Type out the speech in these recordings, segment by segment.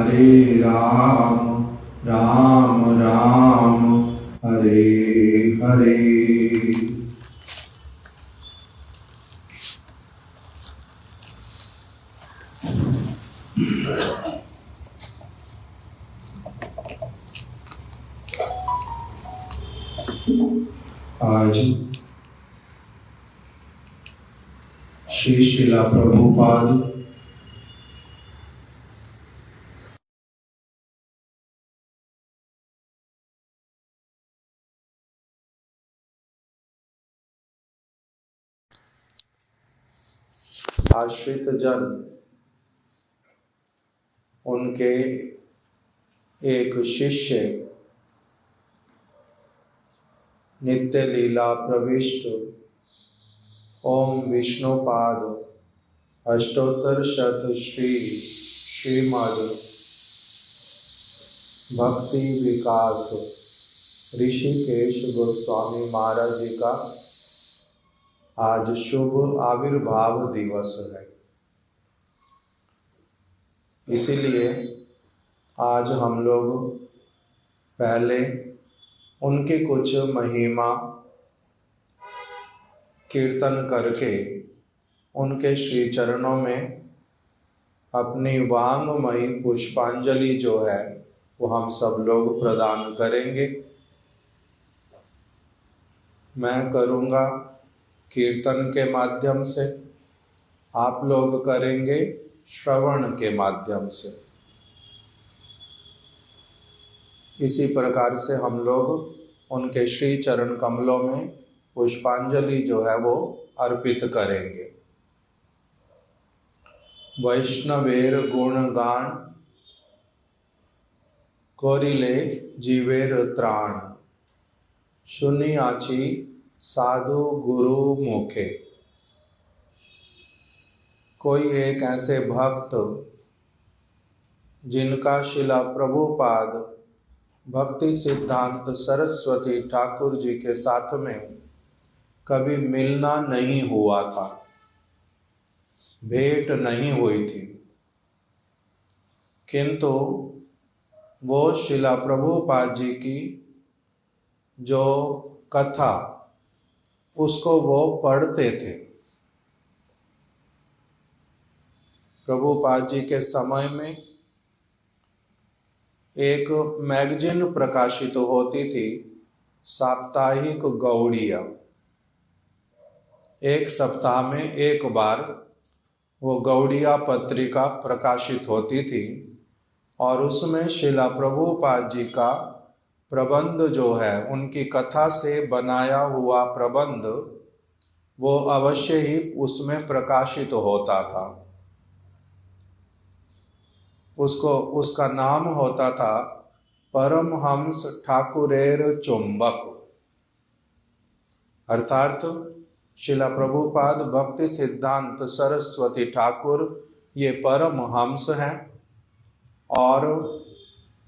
हरे राम राम हरे हरे। आज श्री शिला प्रभुपाद आश्रित जन उनके एक शिष्य नित्य लीला प्रविष्ट ओम विष्णुपाद अष्टोत्तर शत श्रीमद् भक्ति विकास ऋषिकेश गोस्वामी महाराज जी का आज शुभ आविर्भाव दिवस है। इसीलिए आज हम लोग पहले उनकी कुछ महिमा कीर्तन करके उनके श्री चरणों में अपनी वांगमयी पुष्पांजलि जो है वो हम सब लोग प्रदान करेंगे। मैं करूँगा कीर्तन के माध्यम से, आप लोग करेंगे श्रवण के माध्यम से। इसी प्रकार से हम लोग उनके श्री चरण कमलों में पुष्पांजलि जो है वो अर्पित करेंगे। वैष्णवेर गुणगान कोरिले जीवेर त्राण सुनियाची साधु गुरु मुखे। कोई एक ऐसे भक्त जिनका शिला प्रभुपाद भक्ति सिद्धांत सरस्वती ठाकुर जी के साथ में कभी मिलना नहीं हुआ था, भेंट नहीं हुई थी, किंतु वो शिला प्रभुपाद जी की जो कथा उसको वो पढ़ते थे। प्रभुपाद जी के समय में एक मैगजीन प्रकाशित होती थी, साप्ताहिक गौड़िया। एक सप्ताह में एक बार वो गौड़िया पत्रिका प्रकाशित होती थी और उसमें शिला प्रभुपाद जी का प्रबंध जो है, उनकी कथा से बनाया हुआ प्रबंध वो अवश्य ही उसमें प्रकाशित होता था। उसका नाम होता था परमहंस ठाकुरेर चुंबक। अर्थात शिला प्रभुपाद भक्ति सिद्धांत सरस्वती ठाकुर ये परमहंस हैं और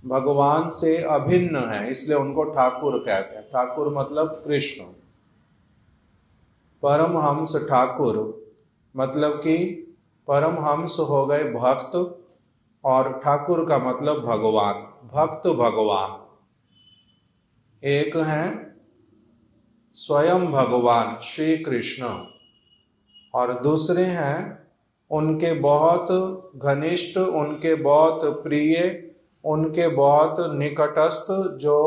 भगवान से अभिन्न है, इसलिए उनको ठाकुर कहते हैं। ठाकुर मतलब कृष्ण। परमहंस ठाकुर मतलब कि परमहंस हो गए भक्त और ठाकुर का मतलब भगवान, भक्त भगवान। एक हैं स्वयं भगवान श्री कृष्ण और दूसरे हैं उनके बहुत घनिष्ठ, उनके बहुत प्रिय, उनके बहुत निकटस्थ जो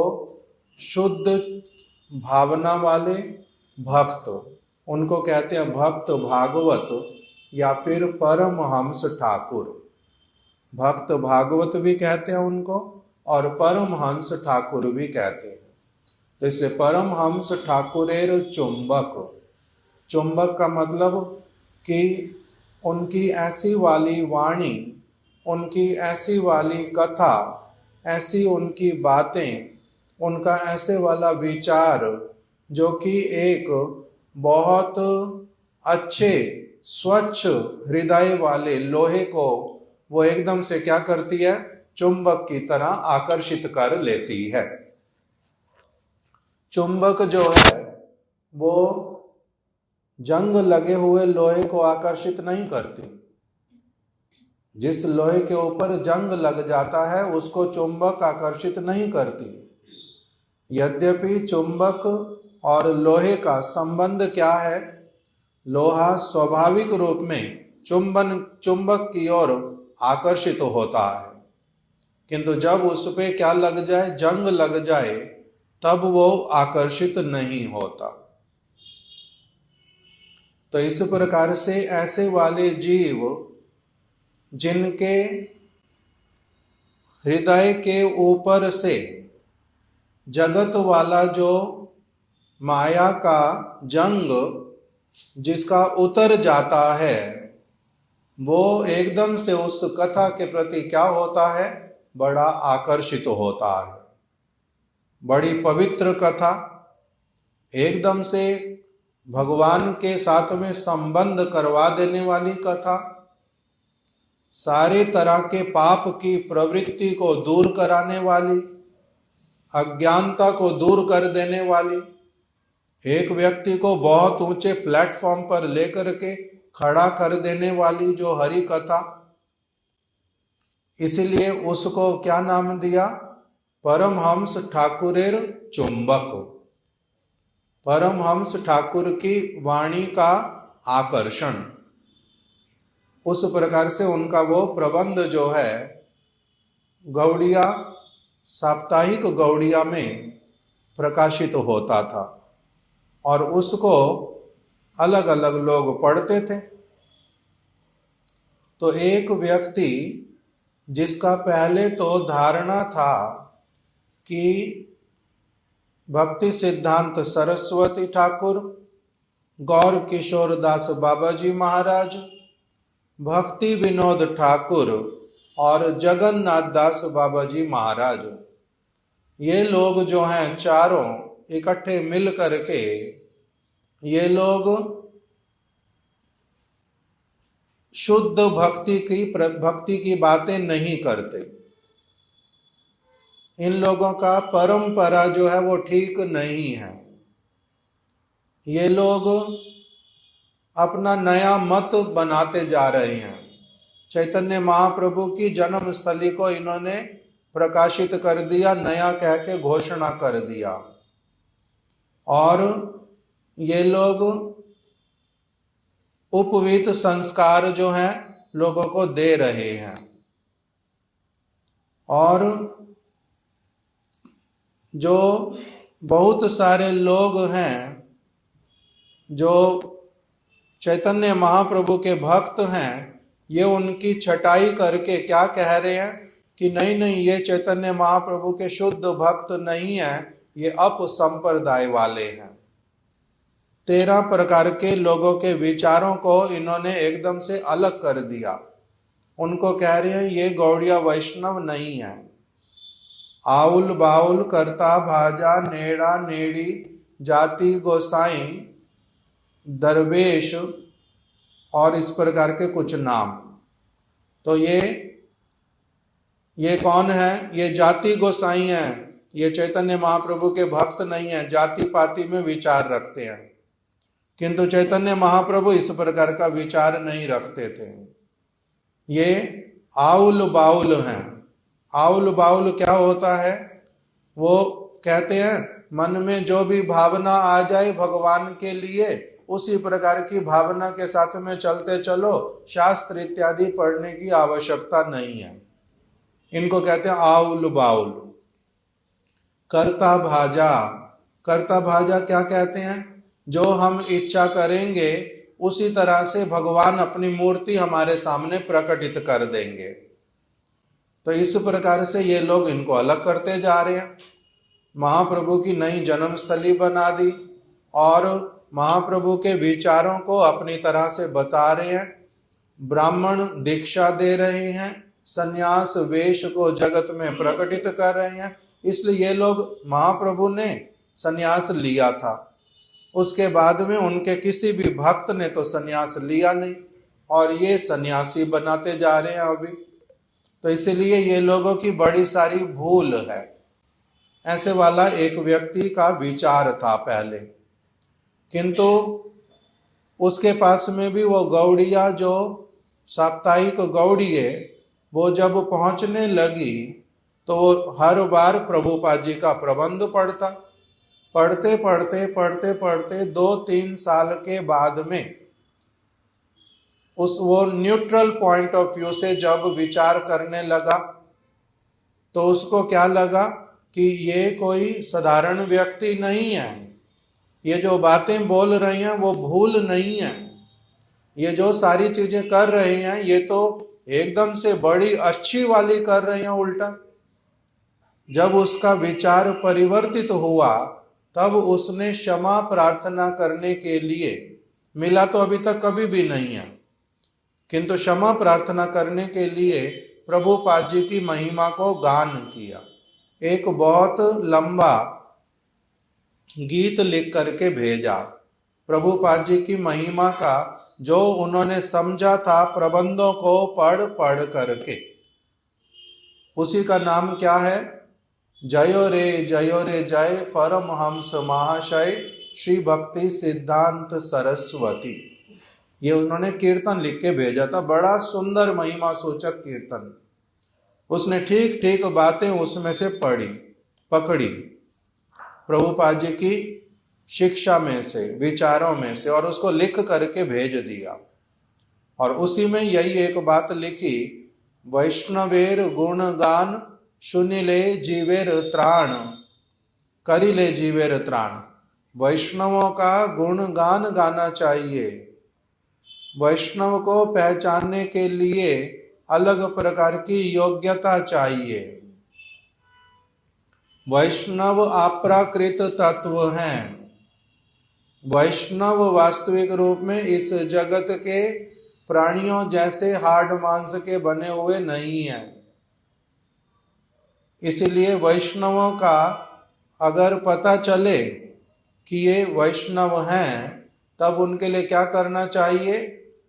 शुद्ध भावना वाले भक्त, उनको कहते हैं भक्त भागवत या फिर परमहंस ठाकुर। भक्त भागवत भी कहते हैं उनको और परमहंस ठाकुर भी कहते हैं। तो इसलिए परमहंस ठाकुरेर चुंबक, चुंबक का मतलब कि उनकी ऐसी वाली वाणी, उनकी ऐसी वाली कथा, ऐसी उनकी बातें, उनका ऐसे वाला विचार जो कि एक बहुत अच्छे स्वच्छ हृदय वाले लोहे को वो एकदम से क्या करती है, चुंबक की तरह आकर्षित कर लेती है। चुंबक जो है वो जंग लगे हुए लोहे को आकर्षित नहीं करती। जिस लोहे के ऊपर जंग लग जाता है उसको चुंबक आकर्षित नहीं करती। यद्यपि चुंबक और लोहे का संबंध क्या है? लोहा स्वाभाविक रूप में चुंबक की ओर आकर्षित होता है, किंतु जब उस पे क्या लग जाए, जंग लग जाए, तब वो आकर्षित नहीं होता। तो इस प्रकार से ऐसे वाले जीव जिनके हृदय के ऊपर से जगत वाला जो माया का जंग जिसका उतर जाता है, वो एकदम से उस कथा के प्रति क्या होता है? बड़ा आकर्षित होता है। बड़ी पवित्र कथा, एकदम से भगवान के साथ में संबंध करवा देने वाली कथा, सारे तरह के पाप की प्रवृत्ति को दूर कराने वाली, अज्ञानता को दूर कर देने वाली, एक व्यक्ति को बहुत ऊंचे प्लेटफॉर्म पर लेकर के खड़ा कर देने वाली जो हरि कथा, इसलिए उसको क्या नाम दिया? परमहंस ठाकुरेर चुंबक। परमहंस ठाकुर की वाणी का आकर्षण, उस प्रकार से उनका वो प्रबंध जो है गौड़िया, साप्ताहिक गौड़िया में प्रकाशित होता था और उसको अलग अलग लोग पढ़ते थे। तो एक व्यक्ति जिसका पहले तो धारणा था कि भक्ति सिद्धांत सरस्वती ठाकुर, गौर किशोर दास बाबा जी महाराज, भक्ति विनोद ठाकुर और जगन्नाथ दास बाबा जी महाराज, ये लोग जो हैं चारों इकट्ठे मिल करके ये लोग शुद्ध भक्ति की बातें नहीं करते। इन लोगों का परंपरा जो है वो ठीक नहीं है। ये लोग अपना नया मत बनाते जा रहे हैं। चैतन्य महाप्रभु की जन्म स्थली को इन्होंने प्रकाशित कर दिया, नया कह के घोषणा कर दिया, और ये लोग उपवीत संस्कार जो हैं लोगों को दे रहे हैं। और जो बहुत सारे लोग हैं जो चैतन्य महाप्रभु के भक्त हैं, ये उनकी छटाई करके क्या कह रहे हैं कि नहीं नहीं, ये चैतन्य महाप्रभु के शुद्ध भक्त नहीं है, ये अपसंप्रदाय वाले हैं। 13 प्रकार के लोगों के विचारों को इन्होंने एकदम से अलग कर दिया। उनको कह रहे हैं ये गौड़िया वैष्णव नहीं है। आउल बाउल, करता भाजा, नेड़ा नेड़ी, जाति गोसाई, दरवेश और इस प्रकार के कुछ नाम। तो ये कौन है? ये जाति गोसाई हैं। ये चैतन्य महाप्रभु के भक्त नहीं है, जाति पाति में विचार रखते हैं। किंतु चैतन्य महाप्रभु इस प्रकार का विचार नहीं रखते थे। ये आउल बाउल हैं। आउल बाउल क्या होता है? वो कहते हैं मन में जो भी भावना आ जाए भगवान के लिए, उसी प्रकार की भावना के साथ में चलते चलो, शास्त्र इत्यादि पढ़ने की आवश्यकता नहीं है। इनको कहते हैं आउल बाउल। करता भाजा, करता भाजा क्या कहते हैं? जो हम इच्छा करेंगे उसी तरह से भगवान अपनी मूर्ति हमारे सामने प्रकटित कर देंगे। तो इस प्रकार से ये लोग इनको अलग करते जा रहे हैं। महाप्रभु की नई जन्मस्थली बना दी और महाप्रभु के विचारों को अपनी तरह से बता रहे हैं। ब्राह्मण दीक्षा दे रहे हैं, संन्यास वेश को जगत में प्रकटित कर रहे हैं। इसलिए ये लोग, महाप्रभु ने संन्यास लिया था, उसके बाद में उनके किसी भी भक्त ने तो संन्यास लिया नहीं, और ये सन्यासी बनाते जा रहे हैं अभी। तो इसलिए ये लोगों की बड़ी सारी भूल है। ऐसे वाला एक व्यक्ति का विचार था पहले, किंतु उसके पास में भी वो गौड़िया जो साप्ताहिक गौड़ीय वो जब पहुंचने लगी तो वो हर बार प्रभुपाद जी का प्रबंध पढ़ता। पढ़ते पढ़ते पढ़ते पढ़ते 2-3 साल के बाद में वो न्यूट्रल पॉइंट ऑफ व्यू से जब विचार करने लगा तो उसको क्या लगा कि ये कोई साधारण व्यक्ति नहीं है, ये जो बातें बोल रही हैं वो भूल नहीं है, ये जो सारी चीजें कर रहे हैं ये तो एकदम से बड़ी अच्छी वाली कर रहे हैं उल्टा। जब उसका विचार परिवर्तित हुआ तब उसने क्षमा प्रार्थना करने के लिए, मिला तो अभी तक कभी भी नहीं है, किंतु क्षमा प्रार्थना करने के लिए प्रभुपाद जी की महिमा को गान किया। एक बहुत लंबा गीत लिख करके भेजा प्रभुपाद जी की महिमा का, जो उन्होंने समझा था प्रबंधों को पढ़ पढ़ करके। उसी का नाम क्या है? जयो रे जय परमहंस महाशय श्री भक्ति सिद्धांत सरस्वती। ये उन्होंने कीर्तन लिख के भेजा था, बड़ा सुंदर महिमा सूचक कीर्तन। उसने ठीक ठीक बातें उसमें से पकड़ी प्रभुपाद जी की शिक्षा में से, विचारों में से, और उसको लिख करके भेज दिया। और उसी में यही एक बात लिखी, वैष्णवेर गुणगान सुनिले जीवेर त्राण, करिले जीवेर त्राण। वैष्णवों का गुणगान गाना चाहिए। वैष्णव को पहचानने के लिए अलग प्रकार की योग्यता चाहिए। वैष्णव अप्राकृत तत्व हैं। वैष्णव वास्तविक रूप में इस जगत के प्राणियों जैसे हाड़ मांस के बने हुए नहीं हैं। इसलिए वैष्णवों का अगर पता चले कि ये वैष्णव हैं, तब उनके लिए क्या करना चाहिए?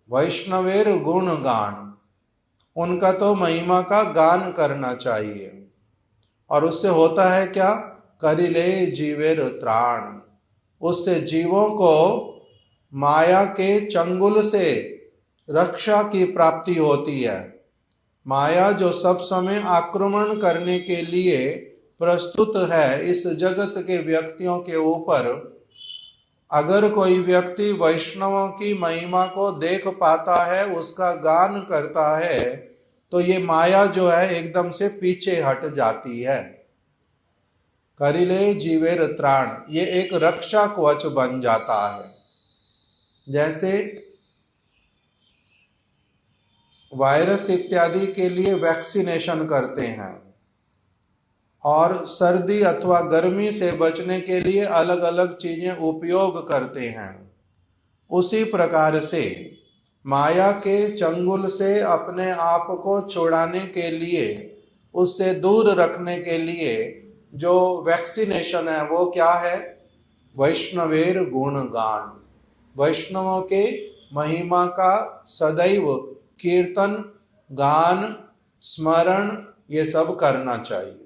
वैष्णवेर गुणगान, उनका तो महिमा का गान करना चाहिए। और उससे होता है क्या? करिले जीवेर त्राण, उससे जीवों को माया के चंगुल से रक्षा की प्राप्ति होती है। माया जो सब समय आक्रमण करने के लिए प्रस्तुत है इस जगत के व्यक्तियों के ऊपर, अगर कोई व्यक्ति वैष्णवों की महिमा को देख पाता है, उसका गान करता है, तो ये माया जो है एकदम से पीछे हट जाती है। करिले जीवेर त्राण, ये एक रक्षा कवच बन जाता है। जैसे वायरस इत्यादि के लिए वैक्सीनेशन करते हैं और सर्दी अथवा गर्मी से बचने के लिए अलग अलग चीजें उपयोग करते हैं, उसी प्रकार से माया के चंगुल से अपने आप को छुड़ाने के लिए, उससे दूर रखने के लिए जो वैक्सीनेशन है वो क्या है? वैष्णवेर गुणगान, वैष्णवों के महिमा का सदैव कीर्तन, गान, स्मरण, ये सब करना चाहिए।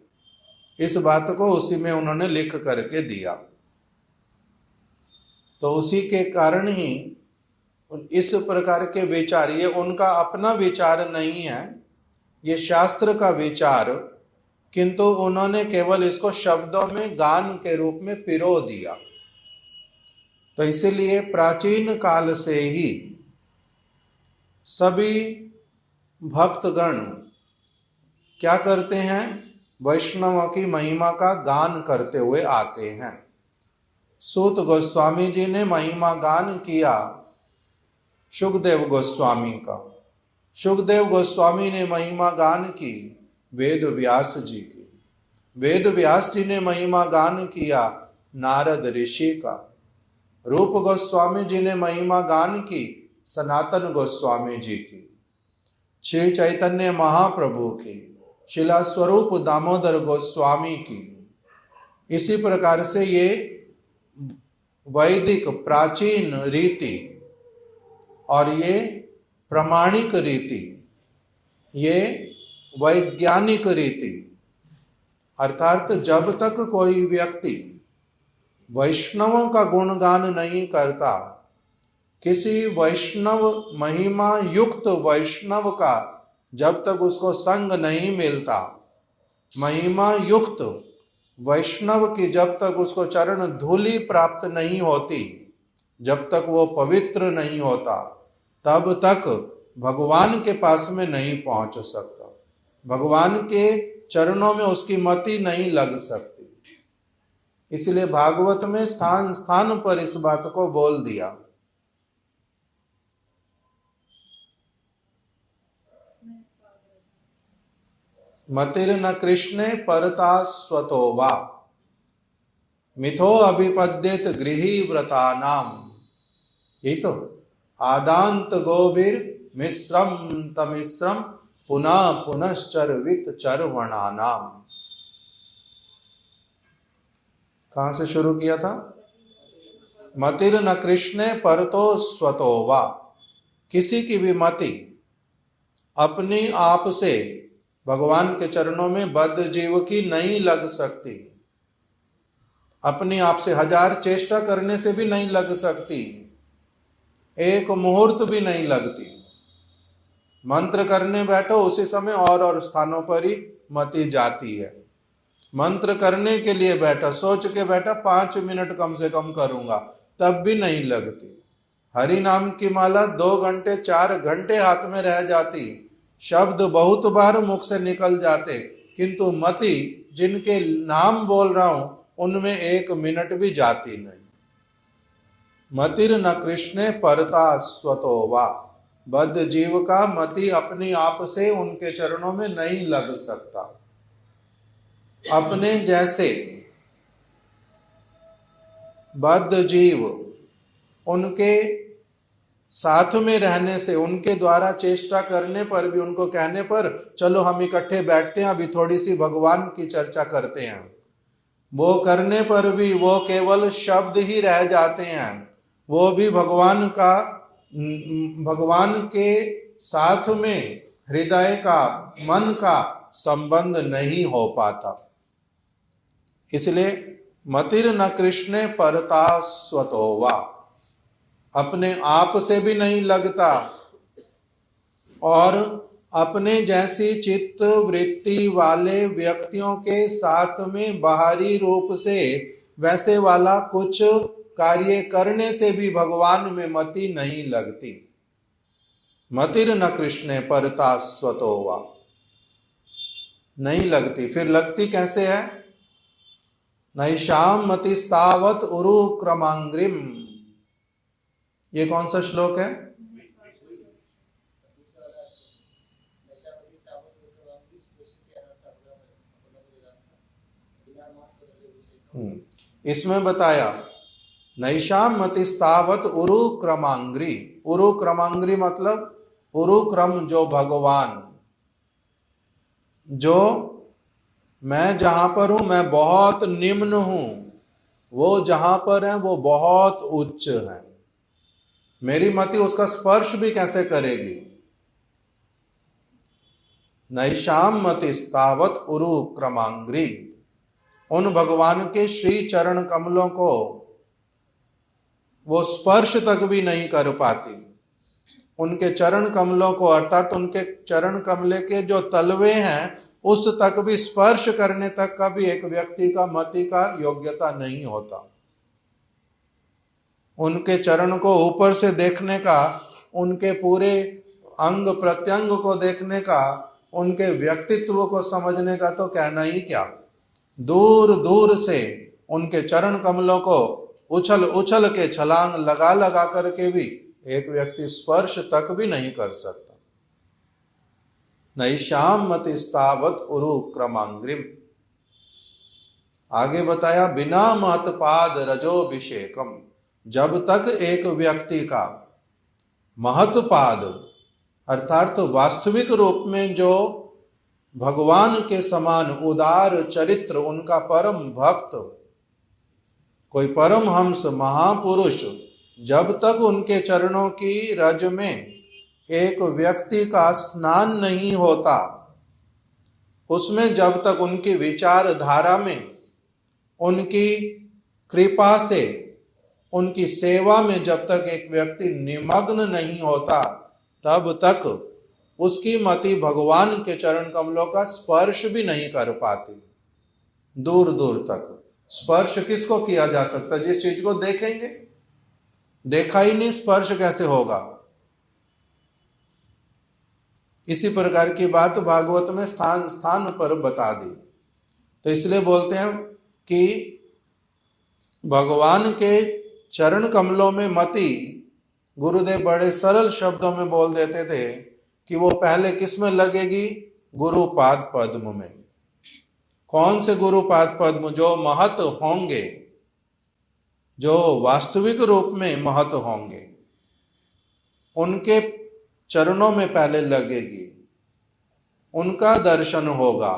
इस बात को उसी में उन्होंने लिख करके दिया। तो उसी के कारण ही इस प्रकार के विचार, ये उनका अपना विचार नहीं है, ये शास्त्र का विचार, किंतु उन्होंने केवल इसको शब्दों में गान के रूप में पिरो दिया। तो इसीलिए प्राचीन काल से ही सभी भक्तगण क्या करते हैं? वैष्णवों की महिमा का गान करते हुए आते हैं। सूत गोस्वामी जी ने महिमा गान किया शुकदेव गोस्वामी का, शुकदेव गोस्वामी ने महिमा गान की वेद व्यास जी की, वेद व्यास जी ने महिमा गान किया नारद ऋषि का, रूप गोस्वामी जी ने महिमा गान की सनातन गोस्वामी जी की, श्री चैतन्य महाप्रभु की, शिला स्वरूप दामोदर गोस्वामी की। इसी प्रकार से ये वैदिक प्राचीन रीति और ये प्रामाणिक रीति, ये वैज्ञानिक रीति, अर्थात जब तक कोई व्यक्ति वैष्णवों का गुणगान नहीं करता किसी वैष्णव महिमा युक्त वैष्णव का जब तक उसको संग नहीं मिलता, महिमा युक्त वैष्णव की जब तक उसको चरण धूलि प्राप्त नहीं होती, जब तक वो पवित्र नहीं होता, तब तक भगवान के पास में नहीं पहुंच सकता, भगवान के चरणों में उसकी मति नहीं लग सकती। इसलिए भागवत में स्थान स्थान पर इस बात को बोल दिया। मतिर्न कृष्णे परता स्वतो वा मिथो अभिपद्येत गृही व्रतानाम। यही तो आदांत गोभिर मिश्रम तमिश्रम पुनः पुनश्चर्वित चर्वणानाम। कहां से शुरू किया था? मतिर्न कृष्णे परतो स्वतो वा, किसी की भी मति अपनी आप से भगवान के चरणों में बद्ध जीव की नहीं लग सकती, अपनी आप से हजार चेष्टा करने से भी नहीं लग सकती, एक मुहूर्त भी नहीं लगती। मंत्र करने बैठो उसी समय और स्थानों पर ही मति जाती है। मंत्र करने के लिए बैठा, सोच के बैठा 5 मिनट कम से कम करूंगा, तब भी नहीं लगती। हरि नाम की माला 2 घंटे 4 घंटे हाथ में रह जाती, शब्द बहुत बार मुख से निकल जाते, किंतु मति जिनके नाम बोल रहा हूं उनमें 1 मिनट भी जाती नहीं। मतिर न कृष्णे परता स्वतो वा, बद्ध जीव का मति अपनी आप से उनके चरणों में नहीं लग सकता। अपने जैसे बद्ध जीव उनके साथ में रहने से, उनके द्वारा चेष्टा करने पर भी, उनको कहने पर चलो हम इकट्ठे बैठते हैं, अभी थोड़ी सी भगवान की चर्चा करते हैं, वो करने पर भी वो केवल शब्द ही रह जाते हैं, वो भी भगवान के साथ में हृदय का, मन का संबंध नहीं हो पाता। इसलिए मतिर न कृष्णे परता स्वतो वा, अपने आप से भी नहीं लगता और अपने जैसी चित्त वृत्ति वाले व्यक्तियों के साथ में बाहरी रूप से वैसे वाला कुछ कार्य करने से भी भगवान में मति नहीं लगती। मतिर न कृष्णे परता स्वतो वा, नहीं लगती। फिर लगती कैसे है? नैषाम मतिस्तावत उरु क्रमांग्रिम। ये कौन सा श्लोक है? इसमें बताया नैषाम मतिस्तावत उरु क्रमांग्री। उरु क्रमांग्री मतलब उरु क्रम, जो भगवान, जो मैं जहां पर हूं मैं बहुत निम्न हूं, वो जहां पर है वो बहुत उच्च है, मेरी मति उसका स्पर्श भी कैसे करेगी? नैषाम मतिस्तावत उरु क्रमांग्री, उन भगवान के श्री चरण कमलों को वो स्पर्श तक भी नहीं कर पाती। उनके चरण कमलों को, अर्थात उनके चरण कमले के जो तलवे हैं उस तक भी स्पर्श करने तक का भी एक व्यक्ति का मति का योग्यता नहीं होता। उनके चरण को ऊपर से देखने का, उनके पूरे अंग प्रत्यंग को देखने का, उनके व्यक्तित्व को समझने का तो कहना ही क्या। दूर दूर से उनके चरण कमलों को उछल उछल के, छलांग लगा लगा करके भी एक व्यक्ति स्पर्श तक भी नहीं कर सकता। नैषाम मतिस्तावत उरु क्रमांग्रिम। आगे बताया बिना मत पाद रजोभिषेकम, जब तक एक व्यक्ति का महत्पाद अर्थात वास्तविक रूप में जो भगवान के समान उदार चरित्र, उनका परम भक्त, कोई परमहंस महापुरुष, जब तक उनके चरणों की रज में एक व्यक्ति का स्नान नहीं होता, उसमें जब तक उनकी विचारधारा में, उनकी कृपा से उनकी सेवा में जब तक एक व्यक्ति निमग्न नहीं होता तब तक उसकी मति भगवान के चरण कमलों का स्पर्श भी नहीं कर पाती। दूर दूर तक स्पर्श किसको किया जा सकता है? जिस चीज को देखेंगे, देखा ही नहीं स्पर्श कैसे होगा? इसी प्रकार की बात भागवत में स्थान स्थान पर बता दी। तो इसलिए बोलते हैं कि भगवान के चरण कमलों में मति, गुरुदेव बड़े सरल शब्दों में बोल देते थे कि वो पहले किस में लगेगी? गुरुपाद पद्म में। कौन से गुरुपाद पद्म? जो महत होंगे, जो वास्तविक रूप में महत होंगे, उनके चरणों में पहले लगेगी, उनका दर्शन होगा,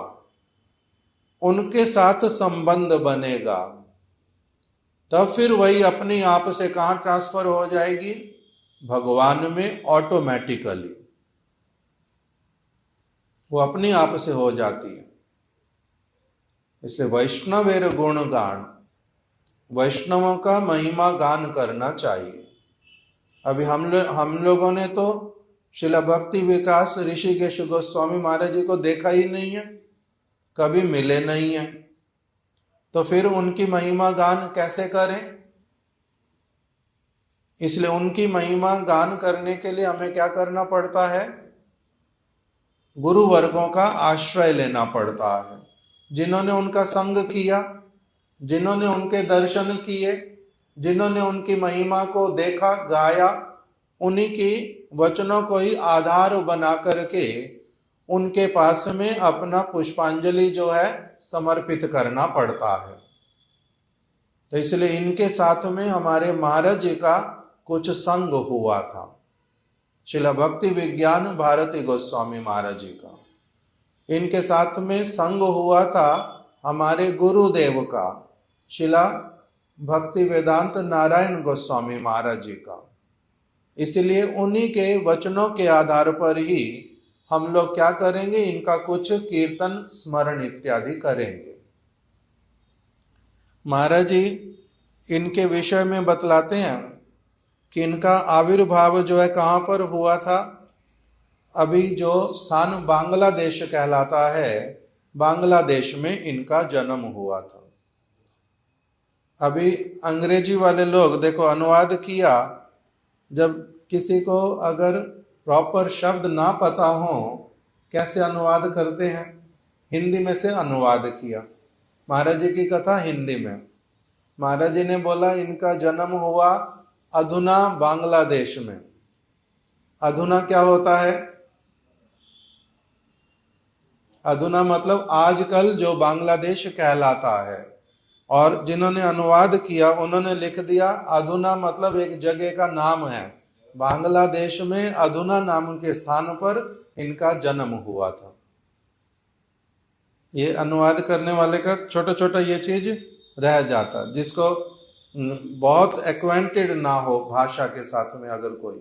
उनके साथ संबंध बनेगा, तब फिर वही अपने आप से कहां ट्रांसफर हो जाएगी? भगवान में ऑटोमेटिकली वो अपने आप से हो जाती है। इसलिए वैष्णवेर गुण गान, वैष्णवों का महिमा गान करना चाहिए। अभी हम लोगों ने तो शिला भक्ति विकास ऋषिकेश गोस्वामी महाराज जी को देखा ही नहीं है, कभी मिले नहीं है, तो फिर उनकी महिमा गान कैसे करें? इसलिए उनकी महिमा गान करने के लिए हमें क्या करना पड़ता है? गुरु वर्गों का आश्रय लेना पड़ता है, जिन्होंने उनका संग किया, जिन्होंने उनके दर्शन किए, जिन्होंने उनकी महिमा को देखा, गाया, उन्हीं की वचनों को ही आधार बना करके उनके पास में अपना पुष्पांजलि जो है समर्पित करना पड़ता है। तो इसलिए इनके साथ में हमारे महाराज जी का कुछ संग हुआ था, शिला भक्ति विज्ञान भारती गोस्वामी महाराज जी का। इनके साथ में संग हुआ था हमारे गुरुदेव का, शिला भक्ति वेदांत नारायण गोस्वामी महाराज जी का। इसलिए उन्हीं के वचनों के आधार पर ही हम लोग क्या करेंगे? इनका कुछ कीर्तन स्मरण इत्यादि करेंगे। महाराज जी इनके विषय में बतलाते हैं कि इनका आविर्भाव जो है कहाँ पर हुआ था। अभी जो स्थान बांग्लादेश कहलाता है, बांग्लादेश में इनका जन्म हुआ था। अभी अंग्रेजी वाले लोग देखो अनुवाद किया, जब किसी को अगर प्रॉपर शब्द ना पता हो कैसे अनुवाद करते हैं? हिंदी में से अनुवाद किया। महाराज जी की कथा हिंदी में, महाराज जी ने बोला इनका जन्म हुआ अधुना बांग्लादेश में। अधुना क्या होता है? अधुना मतलब आजकल जो बांग्लादेश कहलाता है। और जिन्होंने अनुवाद किया उन्होंने लिख दिया अधुना मतलब एक जगह का नाम है, बांग्लादेश में अधुना नाम के स्थान पर इनका जन्म हुआ था। ये अनुवाद करने वाले का छोटा छोटा ये चीज रह जाता, जिसको बहुत एक्वेंटेड ना हो भाषा के साथ में अगर कोई,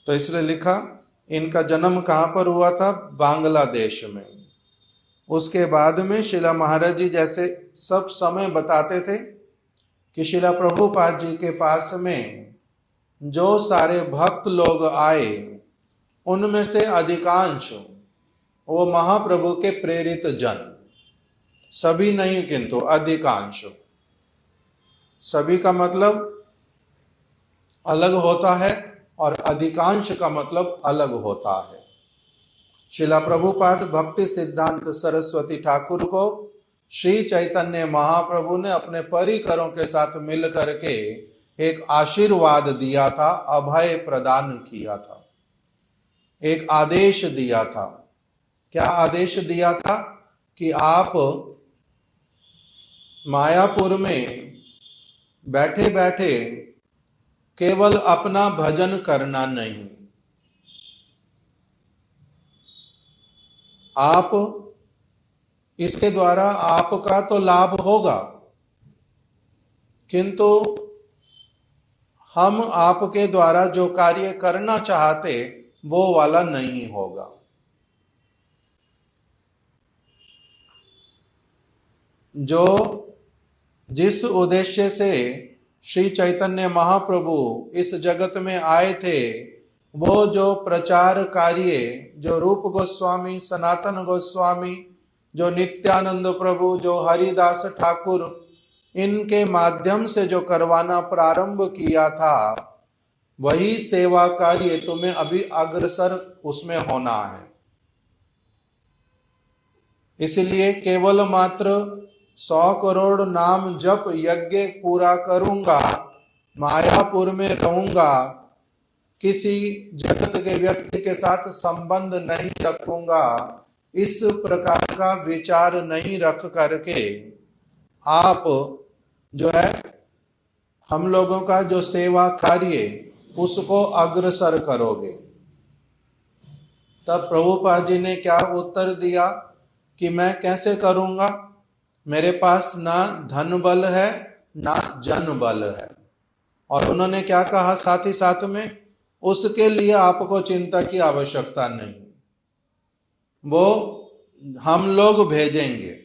तो इसलिए लिखा इनका जन्म कहाँ पर हुआ था? बांग्लादेश में। उसके बाद में शिला महाराज जी जैसे सब समय बताते थे कि शिला प्रभुपाद जी के पास में जो सारे भक्त लोग आए उनमें से अधिकांश वो महाप्रभु के प्रेरित जन, सभी नहीं किंतु अधिकांश। सभी का मतलब अलग होता है और अधिकांश का मतलब अलग होता है। शिला प्रभुपाद भक्ति सिद्धांत सरस्वती ठाकुर को श्री चैतन्य महाप्रभु ने अपने परिकरों के साथ मिल करके एक आशीर्वाद दिया था, अभय प्रदान किया था, एक आदेश दिया था। क्या आदेश दिया था? कि आप मायापुर में बैठे बैठे केवल अपना भजन करना नहीं, आप इसके द्वारा आपका तो लाभ होगा, किंतु हम आपके द्वारा जो कार्य करना चाहते वो वाला नहीं होगा। जो जिस उद्देश्य से श्री चैतन्य महाप्रभु इस जगत में आए थे, वो जो प्रचार कार्य जो रूप गोस्वामी, सनातन गोस्वामी, जो नित्यानंद प्रभु, जो हरिदास ठाकुर, इनके माध्यम से जो करवाना प्रारंभ किया था, वही सेवा कार्य तुम्हें अभी अग्रसर उसमें होना है। इसलिए केवल मात्र 100 करोड़ नाम जप यज्ञ पूरा करूंगा, मायापुर में रहूंगा, किसी जगत के व्यक्ति के साथ संबंध नहीं रखूंगा, इस प्रकार का विचार नहीं रख करके आप जो है हम लोगों का जो सेवा कार्य उसको अग्रसर करोगे। तब प्रभुपाद जी ने क्या उत्तर दिया कि मैं कैसे करूंगा, मेरे पास ना धन बल है ना जन बल है। और उन्होंने क्या कहा साथ ही साथ में, उसके लिए आपको चिंता की आवश्यकता नहीं, वो हम लोग भेजेंगे,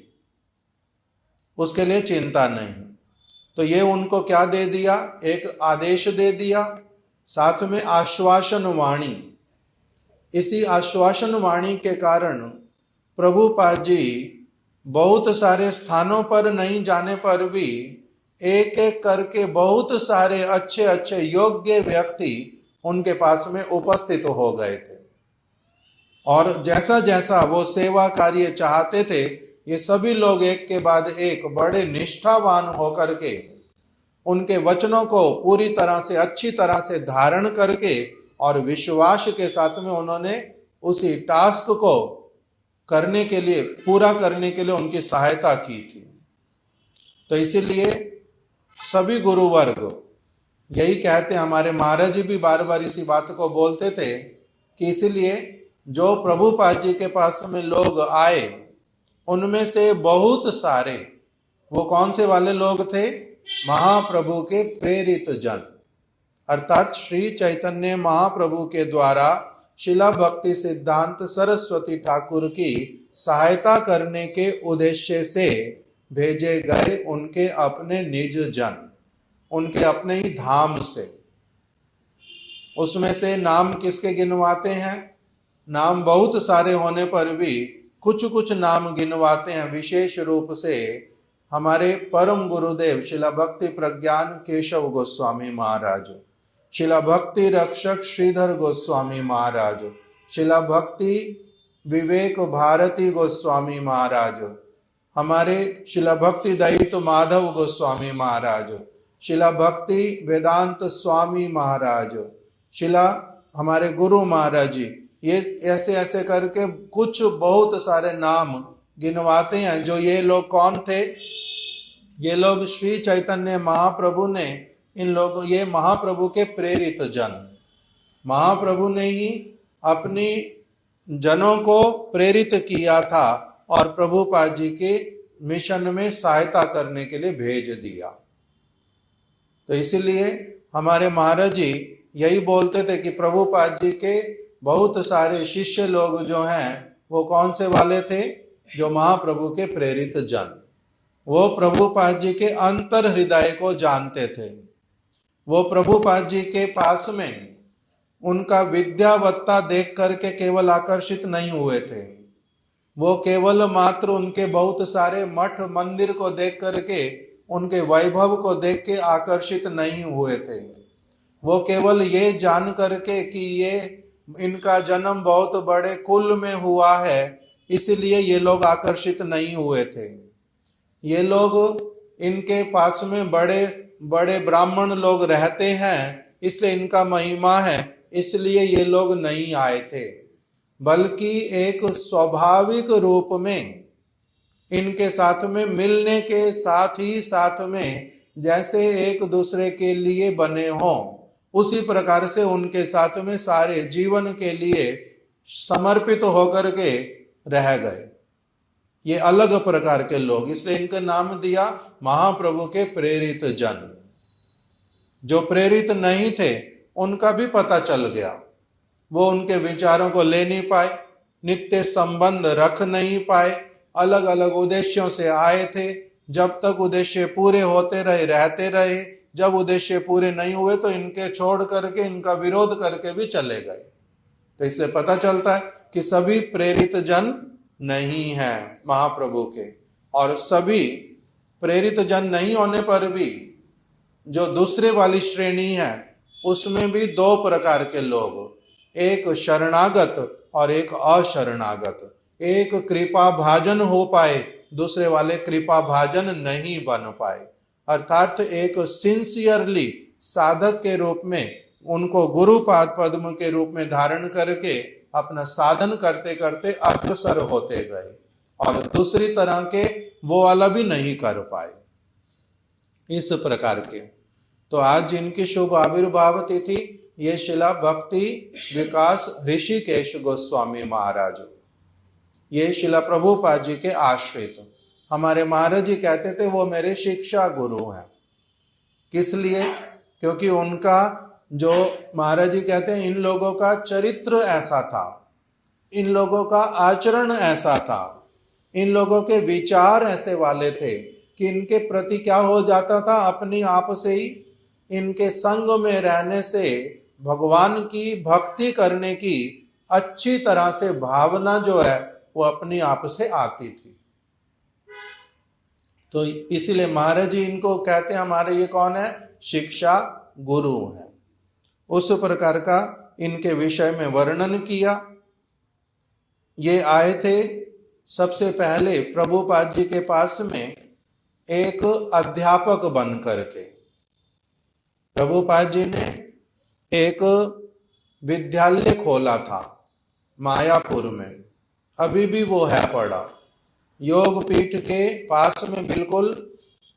उसके लिए चिंता नहीं। तो ये उनको क्या दे दिया, एक आदेश दे दिया, साथ में आश्वासन वाणी। इसी आश्वासन वाणी के कारण प्रभुपाद जी बहुत सारे स्थानों पर नहीं जाने पर भी एक एक करके बहुत सारे अच्छे अच्छे योग्य व्यक्ति उनके पास में उपस्थित हो गए थे। और जैसा जैसा वो सेवा कार्य चाहते थे, ये सभी लोग एक के बाद एक बड़े निष्ठावान होकर के उनके वचनों को पूरी तरह से अच्छी तरह से धारण करके और विश्वास के साथ में उन्होंने उसी टास्क को करने के लिए, पूरा करने के लिए उनकी सहायता की थी। तो इसीलिए सभी गुरुवर्ग यही कहते, हमारे महाराज जी भी बार बार इसी बात को बोलते थे कि इसलिए जो प्रभुपाद जी के पास में लोग आए, उनमें से बहुत सारे वो कौन से वाले लोग थे, महाप्रभु के प्रेरित जन, अर्थात श्री चैतन्य महाप्रभु के द्वारा शिला भक्ति सिद्धांत सरस्वती ठाकुर की सहायता करने के उद्देश्य से भेजे गए उनके अपने निज जन, उनके अपने ही धाम से। उसमें से नाम किसके गिनवाते हैं, नाम बहुत सारे होने पर भी कुछ कुछ नाम गिनवाते हैं। विशेष रूप से हमारे परम गुरुदेव शिला भक्ति प्रज्ञान केशव गोस्वामी महाराज, शिला भक्ति रक्षक श्रीधर गोस्वामी महाराज, शिला भक्ति विवेक भारती गोस्वामी महाराज, हमारे शिला भक्ति दैत माधव गोस्वामी महाराज, शिला भक्ति वेदांत स्वामी महाराज, शिला हमारे गुरु महाराज जी, ये ऐसे ऐसे करके कुछ बहुत सारे नाम गिनवाते हैं। जो ये लोग कौन थे, ये लोग श्री चैतन्य महाप्रभु ने, इन लोगों, ये महाप्रभु के प्रेरित जन, महाप्रभु ने ही अपनी जनों को प्रेरित किया था और प्रभुपाद जी के मिशन में सहायता करने के लिए भेज दिया। तो इसीलिए हमारे महाराज जी यही बोलते थे कि प्रभुपाद जी के बहुत सारे शिष्य लोग जो हैं वो कौन से वाले थे, जो महाप्रभु के प्रेरित जन, वो प्रभुपाद जी के अंतर हृदय को जानते थे। वो प्रभुपाद जी के पास में उनका विद्यावत्ता देख करके केवल आकर्षित नहीं हुए थे, वो केवल मात्र उनके बहुत सारे मठ मंदिर को देख करके, उनके वैभव को देख के आकर्षित नहीं हुए थे। वो केवल ये जान करके कि ये इनका जन्म बहुत बड़े कुल में हुआ है, इसलिए ये लोग आकर्षित नहीं हुए थे। ये लोग, इनके पास में बड़े बड़े ब्राह्मण लोग रहते हैं, इसलिए इनका महिमा है, इसलिए ये लोग नहीं आए थे, बल्कि एक स्वाभाविक रूप में इनके साथ में मिलने के साथ ही साथ में जैसे एक दूसरे के लिए बने हों, उसी प्रकार से उनके साथ में सारे जीवन के लिए समर्पित होकर के रह गए। ये अलग प्रकार के लोग, इसलिए इनका नाम दिया महाप्रभु के प्रेरित जन। जो प्रेरित नहीं थे उनका भी पता चल गया, वो उनके विचारों को ले नहीं पाए, नित्य संबंध रख नहीं पाए, अलग अलग उद्देश्यों से आए थे। जब तक उद्देश्य पूरे होते रहे, रहते रहे, जब उद्देश्य पूरे नहीं हुए तो इनके छोड़ करके, इनका विरोध करके भी चले गए। तो इसलिए पता चलता है कि सभी प्रेरित जन नहीं है महाप्रभु के, और सभी प्रेरित जन नहीं होने पर भी जो दूसरे वाली श्रेणी है उसमें भी दो प्रकार के लोग, एक शरणागत और एक अशरणागत। एक कृपा भाजन हो पाए, दूसरे वाले कृपा भाजन नहीं बन पाए। अर्थात एक सिंसियरली साधक के रूप में उनको गुरुपाद पद्म के रूप में धारण करके अपना साधन करते करते अग्रसर होते गए, और दूसरी तरह के वो वाला भी नहीं कर पाए, इस प्रकार के। तो आज जिनकी शुभ आविर्भाव तिथि, ये शिला भक्ति विकास ऋषिकेश गोस्वामी महाराज, ये शिला प्रभुपाद जी के आश्रित। हमारे महाराज जी कहते थे वो मेरे शिक्षा गुरु हैं। किस लिए? क्योंकि उनका जो महाराज जी कहते हैं इन लोगों का चरित्र ऐसा था, इन लोगों का आचरण ऐसा था, इन लोगों के विचार ऐसे वाले थे कि इनके प्रति क्या हो जाता था, अपने आप से ही इनके संग में रहने से भगवान की भक्ति करने की अच्छी तरह से भावना जो है वो अपने आप से आती थी। तो इसीलिए महाराज जी इनको कहते हैं हमारे ये कौन है, शिक्षा गुरु हैं। उस प्रकार का इनके विषय में वर्णन किया। ये आए थे सबसे पहले प्रभुपाद जी के पास में एक अध्यापक बन करके। प्रभुपाद जी ने एक विद्यालय खोला था मायापुर में, अभी भी वो है पड़ा, योग पीठ के पास में बिल्कुल।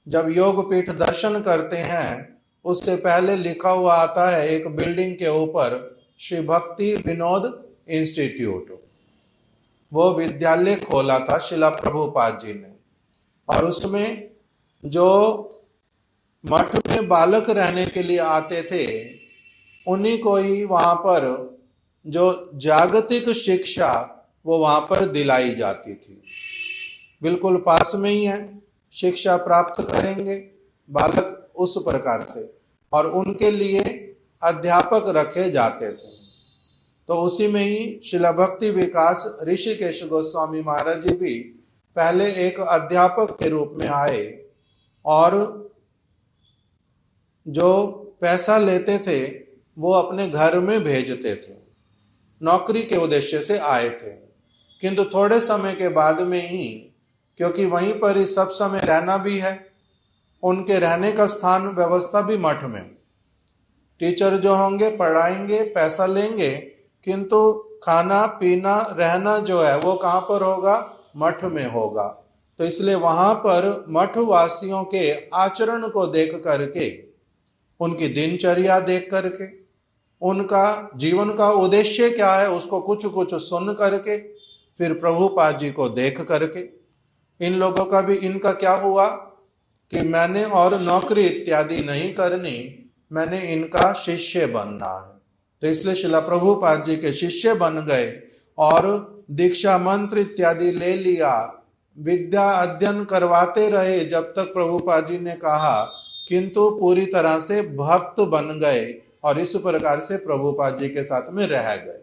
जब योग पीठ दर्शन करते हैं उससे पहले लिखा हुआ आता है एक बिल्डिंग के ऊपर श्री भक्ति विनोद इंस्टीट्यूट। वो विद्यालय खोला था शिला प्रभुपाद जी ने, और उसमें जो मठ में बालक रहने के लिए आते थे उन्हीं को ही वहां पर जो जागतिक शिक्षा वो वहां पर दिलाई जाती थी। बिल्कुल पास में ही है, शिक्षा प्राप्त करेंगे बालक उस प्रकार से, और उनके लिए अध्यापक रखे जाते थे। तो उसी में ही शिला भक्ति विकास ऋषिकेश गोस्वामी महाराज जी भी पहले एक अध्यापक के रूप में आए, और जो पैसा लेते थे वो अपने घर में भेजते थे, नौकरी के उद्देश्य से आए थे। किंतु थोड़े समय के बाद में ही, क्योंकि वहीं पर ही सब समय रहना भी है, उनके रहने का स्थान व्यवस्था भी मठ में, टीचर जो होंगे पढ़ाएंगे, पैसा लेंगे, किंतु खाना पीना रहना जो है वो कहाँ पर होगा, मठ में होगा। तो इसलिए वहां पर मठ वासियों के आचरण को देख करके, उनकी दिनचर्या देख करके, उनका जीवन का उद्देश्य क्या है उसको कुछ कुछ सुन करके, फिर प्रभुपाद जी को देख करके इन लोगों का भी इनका क्या हुआ कि मैंने और नौकरी इत्यादि नहीं करनी, मैंने इनका शिष्य बनना है। तो इसलिए शिला प्रभुपाद जी के शिष्य बन गए और दीक्षा मंत्र इत्यादि ले लिया, विद्या अध्ययन करवाते रहे जब तक प्रभुपाद जी ने कहा, किंतु पूरी तरह से भक्त बन गए और इस प्रकार से प्रभुपाद जी के साथ में रह गए।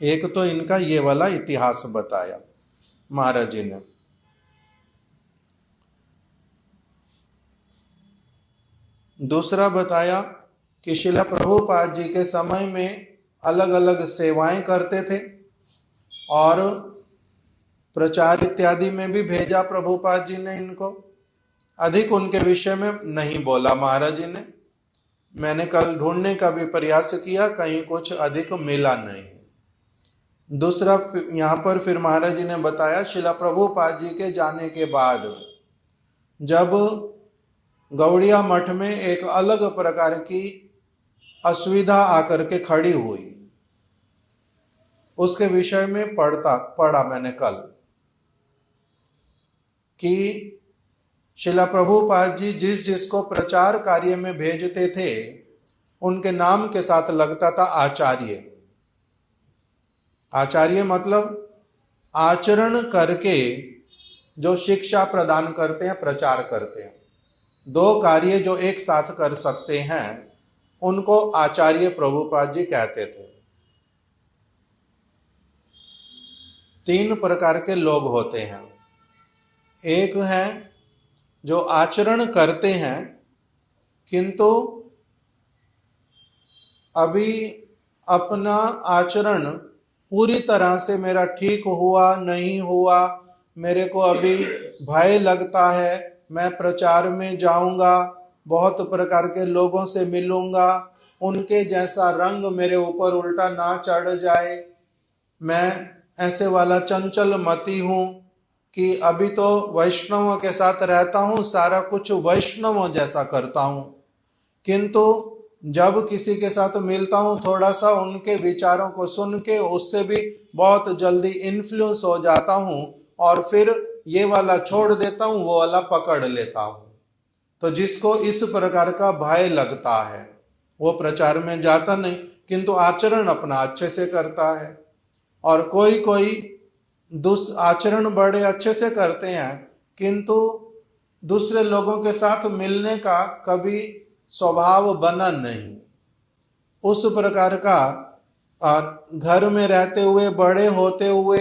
एक तो इनका ये वाला इतिहास बताया महाराज जी ने। दूसरा बताया कि शिला प्रभुपाद जी के समय में अलग अलग सेवाएं करते थे और प्रचार इत्यादि में भी भेजा प्रभुपाद जी ने इनको। अधिक उनके विषय में नहीं बोला महाराज जी ने, मैंने कल ढूंढने का भी प्रयास किया, कहीं कुछ अधिक मिला नहीं। दूसरा यहाँ पर फिर महाराज जी ने बताया शिला प्रभुपाद जी के जाने के बाद जब गौड़िया मठ में एक अलग प्रकार की असुविधा आकर के खड़ी हुई, उसके विषय में पढ़ा मैंने कल कि शिला प्रभुपाद जी जिस जिसको प्रचार कार्य में भेजते थे उनके नाम के साथ लगता था आचार्य। आचार्य मतलब आचरण करके जो शिक्षा प्रदान करते हैं, प्रचार करते हैं। दो कार्य जो एक साथ कर सकते हैं उनको आचार्य प्रभुपाद जी कहते थे। तीन प्रकार के लोग होते हैं। एक है जो आचरण करते हैं किंतु अभी अपना आचरण पूरी तरह से मेरा ठीक हुआ नहीं हुआ, मेरे को अभी भय लगता है, मैं प्रचार में जाऊंगा, बहुत प्रकार के लोगों से मिलूंगा, उनके जैसा रंग मेरे ऊपर उल्टा ना चढ़ जाए, मैं ऐसे वाला चंचल मती हूँ कि अभी तो वैष्णवों के साथ रहता हूँ, सारा कुछ वैष्णवों जैसा करता हूँ, किंतु जब किसी के साथ मिलता हूँ थोड़ा सा उनके विचारों को सुन के उससे भी बहुत जल्दी इन्फ्लुएंस हो जाता हूँ और फिर ये वाला छोड़ देता हूँ, वो वाला पकड़ लेता हूँ। तो जिसको इस प्रकार का भय लगता है वो प्रचार में जाता नहीं किंतु आचरण अपना अच्छे से करता है। और कोई आचरण बड़े अच्छे से करते हैं किंतु दूसरे लोगों के साथ मिलने का कभी स्वभाव बना नहीं। उस प्रकार का घर में रहते हुए बड़े होते हुए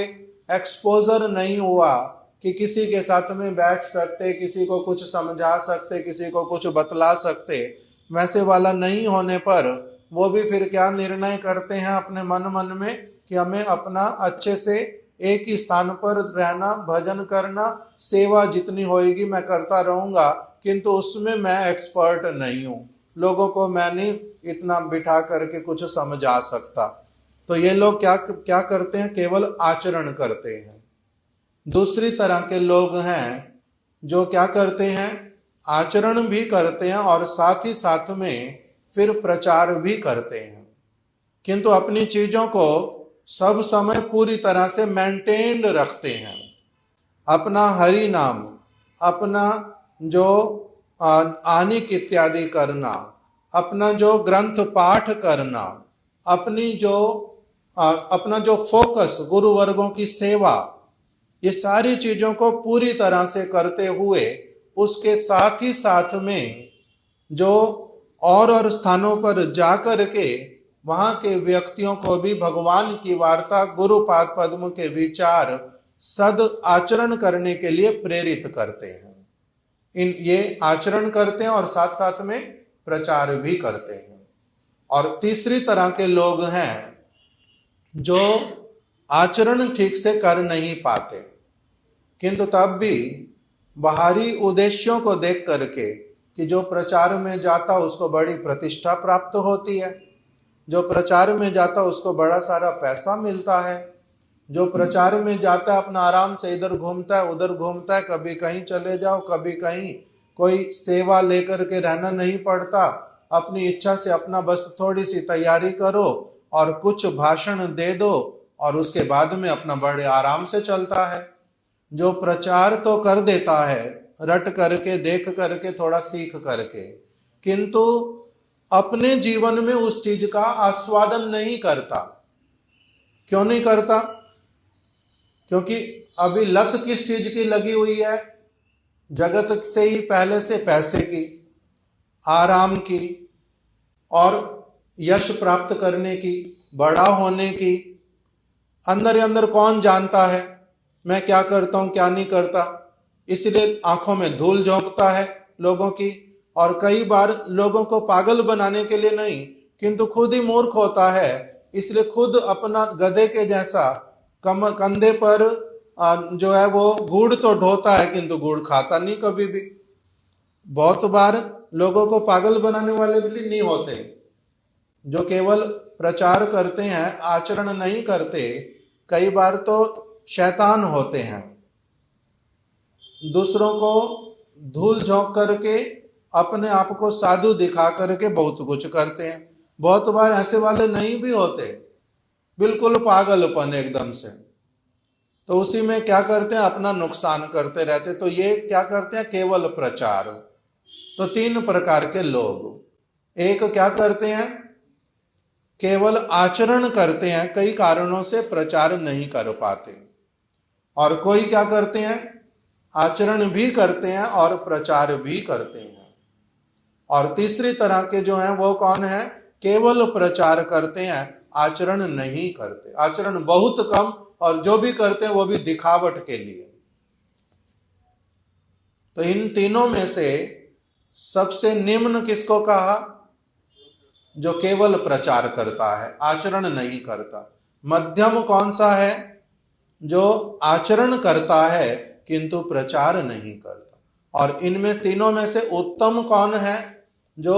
एक्सपोजर नहीं हुआ कि किसी के साथ में बैठ सकते, किसी को कुछ समझा सकते, किसी को कुछ बतला सकते, वैसे वाला नहीं होने पर वो भी फिर क्या निर्णय करते हैं अपने मन में कि हमें अपना अच्छे से एक ही स्थान पर रहना, भजन करना, सेवा जितनी होएगी मैं करता रहूंगा, किंतु उसमें मैं एक्सपर्ट नहीं हूं, लोगों को मैं नहीं इतना बिठा करके कुछ समझा सकता। तो ये लोग क्या करते हैं, केवल आचरण करते हैं। दूसरी तरह के लोग हैं जो क्या करते हैं, आचरण भी करते हैं और साथ ही साथ में फिर प्रचार भी करते हैं, किंतु अपनी चीजों को सब समय पूरी तरह से मेंटेन्ड रखते हैं। अपना हरि नाम, अपना जो आनिक इत्यादि करना, अपना जो ग्रंथ पाठ करना, अपना जो फोकस गुरु वर्गों की सेवा, ये सारी चीजों को पूरी तरह से करते हुए उसके साथ ही साथ में जो और स्थानों पर जाकर के वहां के व्यक्तियों को भी भगवान की वार्ता, गुरुपाद पद्म के विचार, सद आचरण करने के लिए प्रेरित करते हैं। ये आचरण करते हैं और साथ साथ में प्रचार भी करते हैं। और तीसरी तरह के लोग हैं जो आचरण ठीक से कर नहीं पाते किंतु तब भी बाहरी उद्देश्यों को देख करके कि जो प्रचार में जाता उसको बड़ी प्रतिष्ठा प्राप्त होती है, जो प्रचार में जाता उसको बड़ा सारा पैसा मिलता है, जो प्रचार में जाता है अपना आराम से इधर घूमता है उधर घूमता है, कभी कहीं चले जाओ कभी कहीं, कोई सेवा लेकर के रहना नहीं पड़ता, अपनी इच्छा से अपना बस थोड़ी सी तैयारी करो और कुछ भाषण दे दो और उसके बाद में अपना बड़े आराम से चलता है। जो प्रचार तो कर देता है रट करके, देख करके, थोड़ा सीख करके, किंतु अपने जीवन में उस चीज का आस्वादन नहीं करता। क्यों नहीं करता? क्योंकि अभी लत किस चीज की लगी हुई है, जगत से ही पहले से पैसे की, आराम की और यश प्राप्त करने की, बड़ा होने की। अंदर ही अंदर कौन जानता है मैं क्या करता हूं क्या नहीं करता, इसलिए आंखों में धूल झोंकता है लोगों की। और कई बार लोगों को पागल बनाने के लिए नहीं किंतु खुद ही मूर्ख होता है, इसलिए खुद अपना गधे के जैसा कंधे पर जो है वो गुड़ तो ढोता है किंतु गुड़ खाता नहीं कभी भी। बहुत बार लोगों को पागल बनाने वाले भी नहीं होते, जो केवल प्रचार करते हैं आचरण नहीं करते, कई बार तो शैतान होते हैं, दूसरों को धूल झोंक करके अपने आप को साधु दिखा करके बहुत कुछ करते हैं। बहुत बार ऐसे वाले नहीं भी होते, बिल्कुल पागलपन एकदम से, तो उसी में क्या करते हैं अपना नुकसान करते रहते। तो ये क्या करते हैं, केवल प्रचार। तो तीन प्रकार के लोग, एक क्या करते हैं, केवल आचरण करते हैं, कई कारणों से प्रचार नहीं कर पाते, और कोई क्या करते हैं, आचरण भी करते हैं और प्रचार भी करते हैं। और तीसरी तरह के जो हैं वो कौन है? केवल प्रचार करते हैं, आचरण नहीं करते, आचरण बहुत कम, और जो भी करते हैं वो भी दिखावट के लिए। तो इन तीनों में से सबसे निम्न किसको कहा? जो केवल प्रचार करता है, आचरण नहीं करता। मध्यम कौन सा है? जो आचरण करता है किंतु प्रचार नहीं करता। और इनमें तीनों में से उत्तम कौन है? जो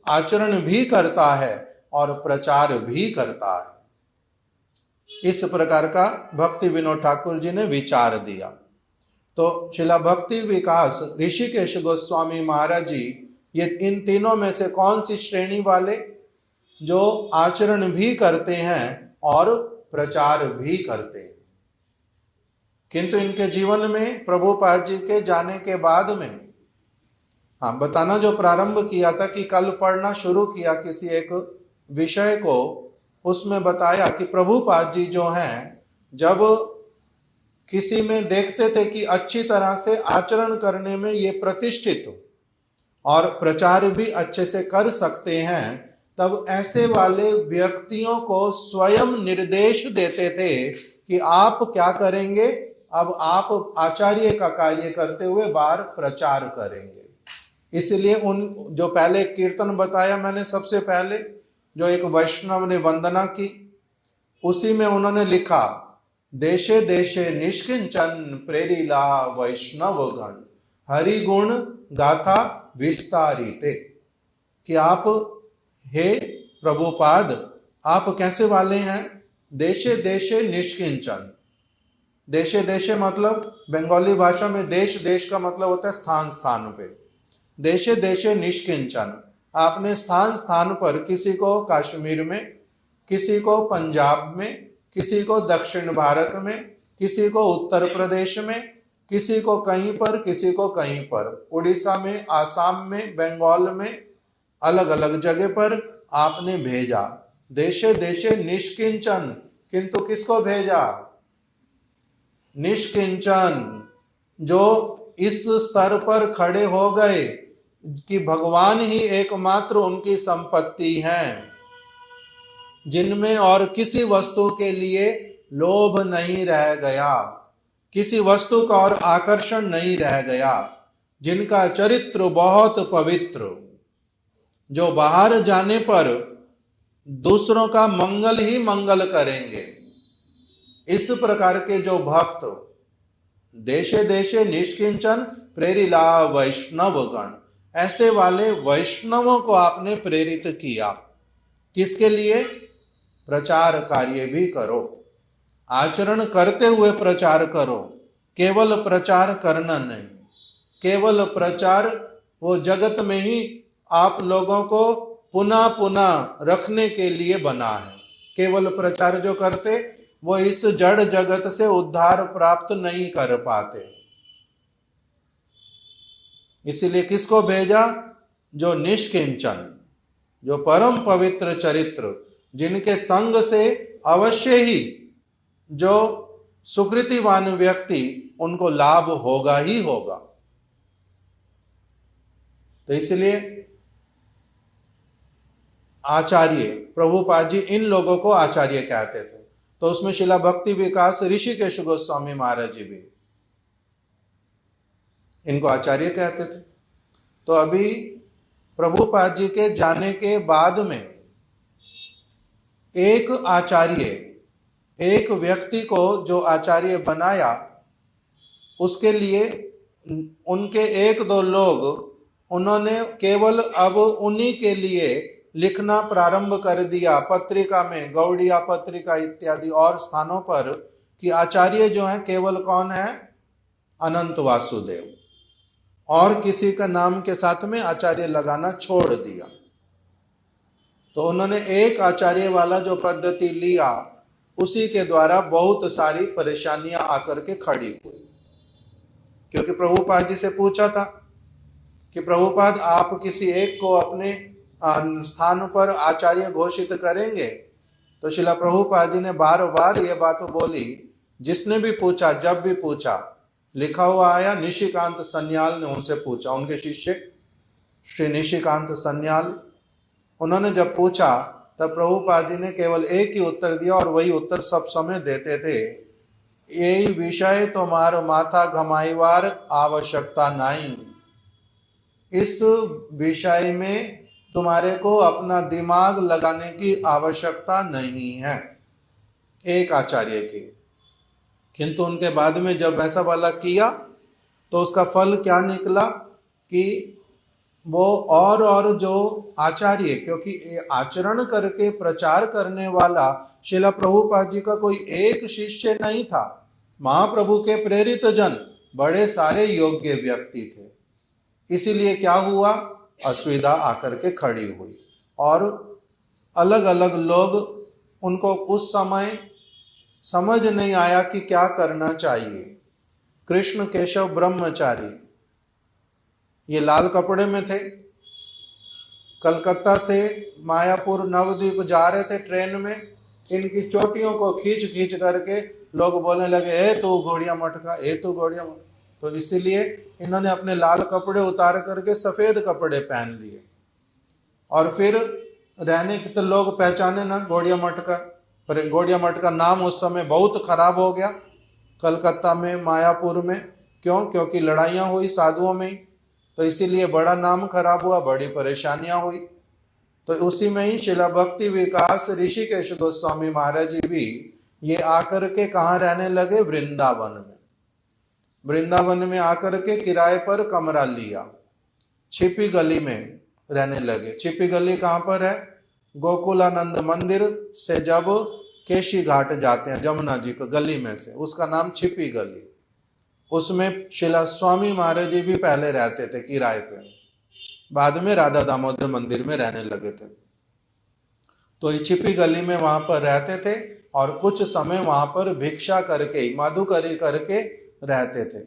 आचरण भी करता है और प्रचार भी करता है। इस प्रकार का भक्ति विनोद ठाकुर जी ने विचार दिया। तो शिला भक्ति विकास ऋषिकेश गोस्वामी महाराज जी ये इन तीनों में से कौन सी श्रेणी वाले? जो आचरण भी करते हैं और प्रचार भी करते हैं। किंतु इनके जीवन में प्रभुपाद जी के जाने के बाद में, हाँ, बताना जो प्रारंभ किया था कि कल पढ़ना शुरू किया किसी एक विषय को, उसमें बताया कि प्रभुपाद जी जो हैं, जब किसी में देखते थे कि अच्छी तरह से आचरण करने में ये प्रतिष्ठित और प्रचार भी अच्छे से कर सकते हैं, तब ऐसे वाले व्यक्तियों को स्वयं निर्देश देते थे कि आप क्या करेंगे? अब आप आचार्य का कार्य करते हुए बाहर प्रचार करेंगे। इसलिए उन जो पहले कीर्तन बताया मैंने सबसे पहले, जो एक वैष्णव ने वंदना की, उसी में उन्होंने लिखा, देशे देशे निष्किंचन प्रेरिला वैष्णव गण, हरि गुण गाथा विस्तारिते। कि आप हे प्रभुपाद, आप कैसे वाले हैं? देशे देशे निष्किंचन। देशे देशे मतलब बंगाली भाषा में देश देश का मतलब होता है स्थान स्थान पे। देशे देशे निष्किंचन, आपने स्थान स्थान पर किसी को कश्मीर में, किसी को पंजाब में, किसी को दक्षिण भारत में, किसी को उत्तर प्रदेश में, किसी को कहीं पर, किसी को कहीं पर, उड़ीसा में, आसाम में, बंगाल में, अलग अलग जगह पर आपने भेजा। देशे देशे निष्किंचन, किंतु किसको भेजा? निष्किंचन, जो इस स्तर पर खड़े हो गए कि भगवान ही एकमात्र उनकी संपत्ति हैं, जिनमें और किसी वस्तु के लिए लोभ नहीं रह गया, किसी वस्तु का और आकर्षण नहीं रह गया, जिनका चरित्र बहुत पवित्र, जो बाहर जाने पर दूसरों का मंगल ही मंगल करेंगे। इस प्रकार के जो भक्त, देशे देशे निष्किंचन प्रेरिला वैष्णव गण, ऐसे वाले वैष्णवों को आपने प्रेरित किया। किसके लिए? प्रचार कार्य भी करो, आचरण करते हुए प्रचार करो, केवल प्रचार करना नहीं। केवल प्रचार वो जगत में ही आप लोगों को पुनः पुनः रखने के लिए बना है। केवल प्रचार जो करते वो इस जड़ जगत से उद्धार प्राप्त नहीं कर पाते। इसीलिए किसको भेजा? जो निष्किंचन, जो परम पवित्र चरित्र, जिनके संग से अवश्य ही जो सुकृतिवान व्यक्ति, उनको लाभ होगा ही होगा। तो इसलिए आचार्य प्रभुपाद जी इन लोगों को आचार्य कहते थे। तो उसमें शिला भक्ति विकास ऋषिकेश गोस्वामी महाराज जी भी इनको आचार्य कहते थे। तो अभी प्रभुपाद जी के जाने के बाद में एक आचार्य, एक व्यक्ति को जो आचार्य बनाया, उसके लिए उनके एक दो लोग, उन्होंने केवल अब उन्हीं के लिए लिखना प्रारंभ कर दिया पत्रिका में, गौड़िया पत्रिका इत्यादि और स्थानों पर, कि आचार्य जो है केवल कौन है? अनंत वासुदेव। और किसी का नाम के साथ में आचार्य लगाना छोड़ दिया। तो उन्होंने एक आचार्य वाला जो पद्धति लिया, उसी के द्वारा बहुत सारी परेशानियां आकर के खड़ी हुई। क्योंकि प्रभुपाद जी से पूछा था कि प्रभुपाद आप किसी एक को अपने स्थान पर आचार्य घोषित करेंगे? तो शिला प्रभुपाद जी ने बार बार ये बात बोली। जिसने भी पूछा, जब भी पूछा, लिखा हुआ आया, निशिकांत सन्याल ने उनसे पूछा, उनके शिष्य श्री निशिकांत सन्याल, उन्होंने जब पूछा तब प्रभुपाद जी ने केवल एक ही उत्तर दिया और वही उत्तर सब समय देते थे, यही विषय तुम्हारो माथा घमाईवार आवश्यकता नहीं। इस विषय में तुम्हारे को अपना दिमाग लगाने की आवश्यकता नहीं है, एक आचार्य की। किंतु उनके बाद में जब ऐसा वाला किया तो उसका फल क्या निकला कि वो और जो आचार्य, क्योंकि आचरण करके प्रचार करने वाला श्रील प्रभुपाद जी का कोई एक शिष्य नहीं था, महाप्रभु के प्रेरित जन बड़े सारे योग्य व्यक्ति थे। इसीलिए क्या हुआ, असुविधा आकर के खड़ी हुई और अलग अलग लोग, उनको उस समय समझ नहीं आया कि क्या करना चाहिए। कृष्ण केशव ब्रह्मचारी ये लाल कपड़े में थे, कलकत्ता से मायापुर नवद्वीप जा रहे थे ट्रेन में, इनकी चोटियों को खींच खींच करके लोग बोलने लगे, ए तू घोड़िया मटका, ए तू घोड़िया मटका। तो इसीलिए इन्होंने अपने लाल कपड़े उतार करके सफेद कपड़े पहन लिए और फिर रहने के तो लोग पहचाने ना घोड़िया मटका, पर घोड़िया मटका नाम उस समय बहुत खराब हो गया कलकत्ता में, मायापुर में। क्यों? क्योंकि लड़ाइयाँ हुई साधुओं में ही, तो इसीलिए बड़ा नाम खराब हुआ, बड़ी परेशानियां हुई। तो उसी में ही शिला भक्ति विकास ऋषिकेश गोस्वामी महाराज जी भी ये आकर के कहाँ रहने लगे, वृंदावन में। वृंदावन में आकर के किराए पर कमरा लिया, छिपी गली में रहने लगे। छिपी गली कहाँ पर है? गोकुलानंद मंदिर से जब केशी घाट जाते हैं जमुना जी को गली में से, उसका नाम छिपी गली। उसमें शिला स्वामी महाराज जी भी पहले रहते थे किराए पे, बाद में राधा दामोदर मंदिर में रहने लगे थे। तो ये छिपी गली में वहां पर रहते थे और कुछ समय वहां पर भिक्षा करके, माधुकरी करके रहते थे।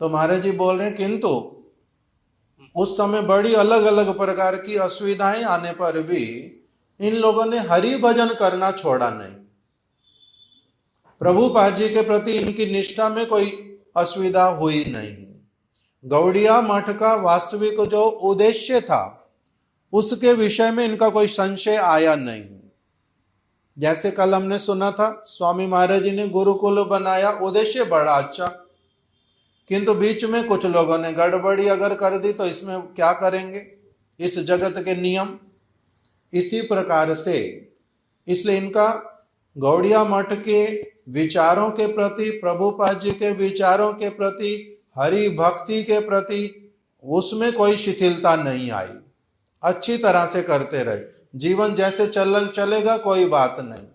तो महाराज जी बोल रहे हैं किंतु उस समय बड़ी अलग अलग प्रकार की असुविधाएं आने पर भी इन लोगों ने हरि भजन करना छोड़ा नहीं। प्रभुपाद जी के प्रति इनकी निष्ठा में कोई असुविधा हुई नहीं। गौड़िया मठ का वास्तविक जो उद्देश्य था उसके विषय में इनका कोई संशय आया नहीं। जैसे कल हमने सुना था, स्वामी महाराज जी ने गुरुकुल बनाया, उद्देश्य बड़ा अच्छा, किंतु बीच में कुछ लोगों ने गड़बड़ी अगर कर दी तो इसमें क्या करेंगे, इस जगत के नियम। इसी प्रकार से इसलिए इनका गौड़िया मठ के विचारों के प्रति, प्रभुपाद जी के विचारों के प्रति, हरि भक्ति के प्रति उसमें कोई शिथिलता नहीं आई। अच्छी तरह से करते रहे, जीवन जैसे चलेगा कोई बात नहीं।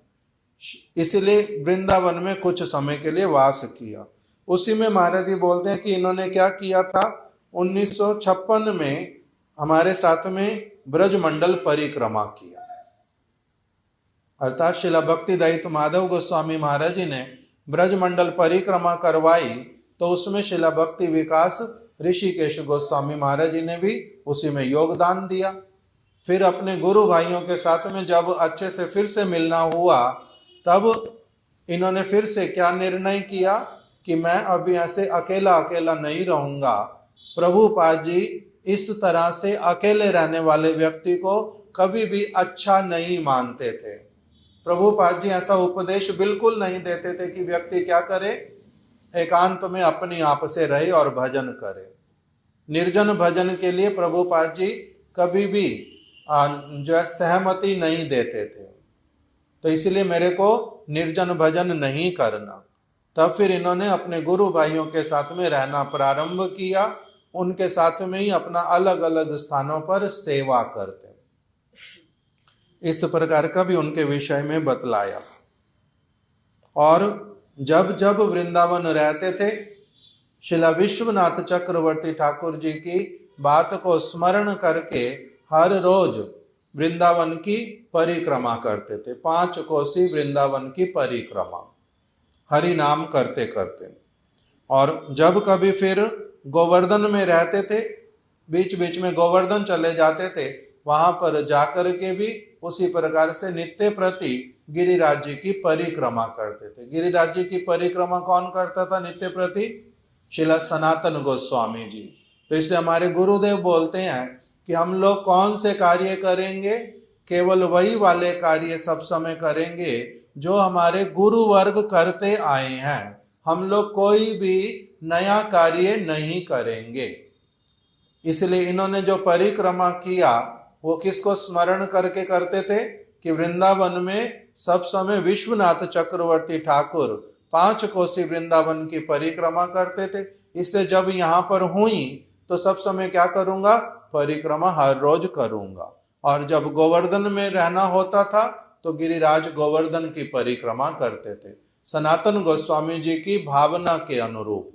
इसलिए वृंदावन में कुछ समय के लिए वास किया। उसी में महाराज जी बोलते हैं कि इन्होंने क्या किया था, 1956 में हमारे साथ में ब्रजमंडल परिक्रमा किया। अर्थात शिला भक्ति दयित माधव गोस्वामी महाराज जी ने ब्रजमंडल परिक्रमा करवाई, तो उसमें शिला भक्ति विकास ऋषिकेश गोस्वामी महाराज जी ने भी उसी में योगदान दिया। फिर अपने गुरु भाइयों के साथ में जब अच्छे से फिर से मिलना हुआ, तब इन्होंने फिर से क्या निर्णय किया कि मैं अभी ऐसे अकेला अकेला नहीं रहूंगा। प्रभुपाद जी इस तरह से अकेले रहने वाले व्यक्ति को कभी भी अच्छा नहीं मानते थे। प्रभुपाद जी ऐसा उपदेश बिल्कुल नहीं देते थे कि व्यक्ति क्या करे, एकांत में अपने आप से रहे और भजन करे। निर्जन भजन के लिए प्रभुपाद जी कभी भी जो है सहमति नहीं देते थे। तो इसलिए मेरे को निर्जन भजन नहीं करना। तब फिर इन्होंने अपने गुरु भाइयों के साथ में रहना प्रारंभ किया, उनके साथ में ही अपना अलग अलग स्थानों पर सेवा करते। इस प्रकार का भी उनके विषय में बतलाया। और जब जब वृंदावन रहते थे, शिला विश्वनाथ चक्रवर्ती ठाकुर जी की बात को स्मरण करके हर रोज वृंदावन की परिक्रमा करते थे। 5 कोसी वृंदावन की परिक्रमा हरि नाम करते करते। और जब कभी फिर गोवर्धन में रहते थे, बीच बीच में गोवर्धन चले जाते थे, वहां पर जाकर के भी उसी प्रकार से नित्य प्रति गिरिराज जी की परिक्रमा करते थे। गिरिराज जी की परिक्रमा कौन करता था नित्य प्रति? शिला सनातन गोस्वामी जी। तो इसलिए हमारे गुरुदेव बोलते हैं कि हम लोग कौन से कार्य करेंगे, केवल वही वाले कार्य सब समय करेंगे जो हमारे गुरु वर्ग करते आए हैं। हम लोग कोई भी नया कार्य नहीं करेंगे। इसलिए इन्होंने जो परिक्रमा किया वो किसको स्मरण करके करते थे कि वृंदावन में सब समय विश्वनाथ चक्रवर्ती ठाकुर 5 कोसी वृंदावन की परिक्रमा करते थे। इसलिए जब यहाँ पर हुई तो सब समय क्या करूंगा, परिक्रमा हर रोज करूंगा। और जब गोवर्धन में रहना होता था तो गिरिराज गोवर्धन की परिक्रमा करते थे, सनातन गोस्वामी जी की भावना के अनुरूप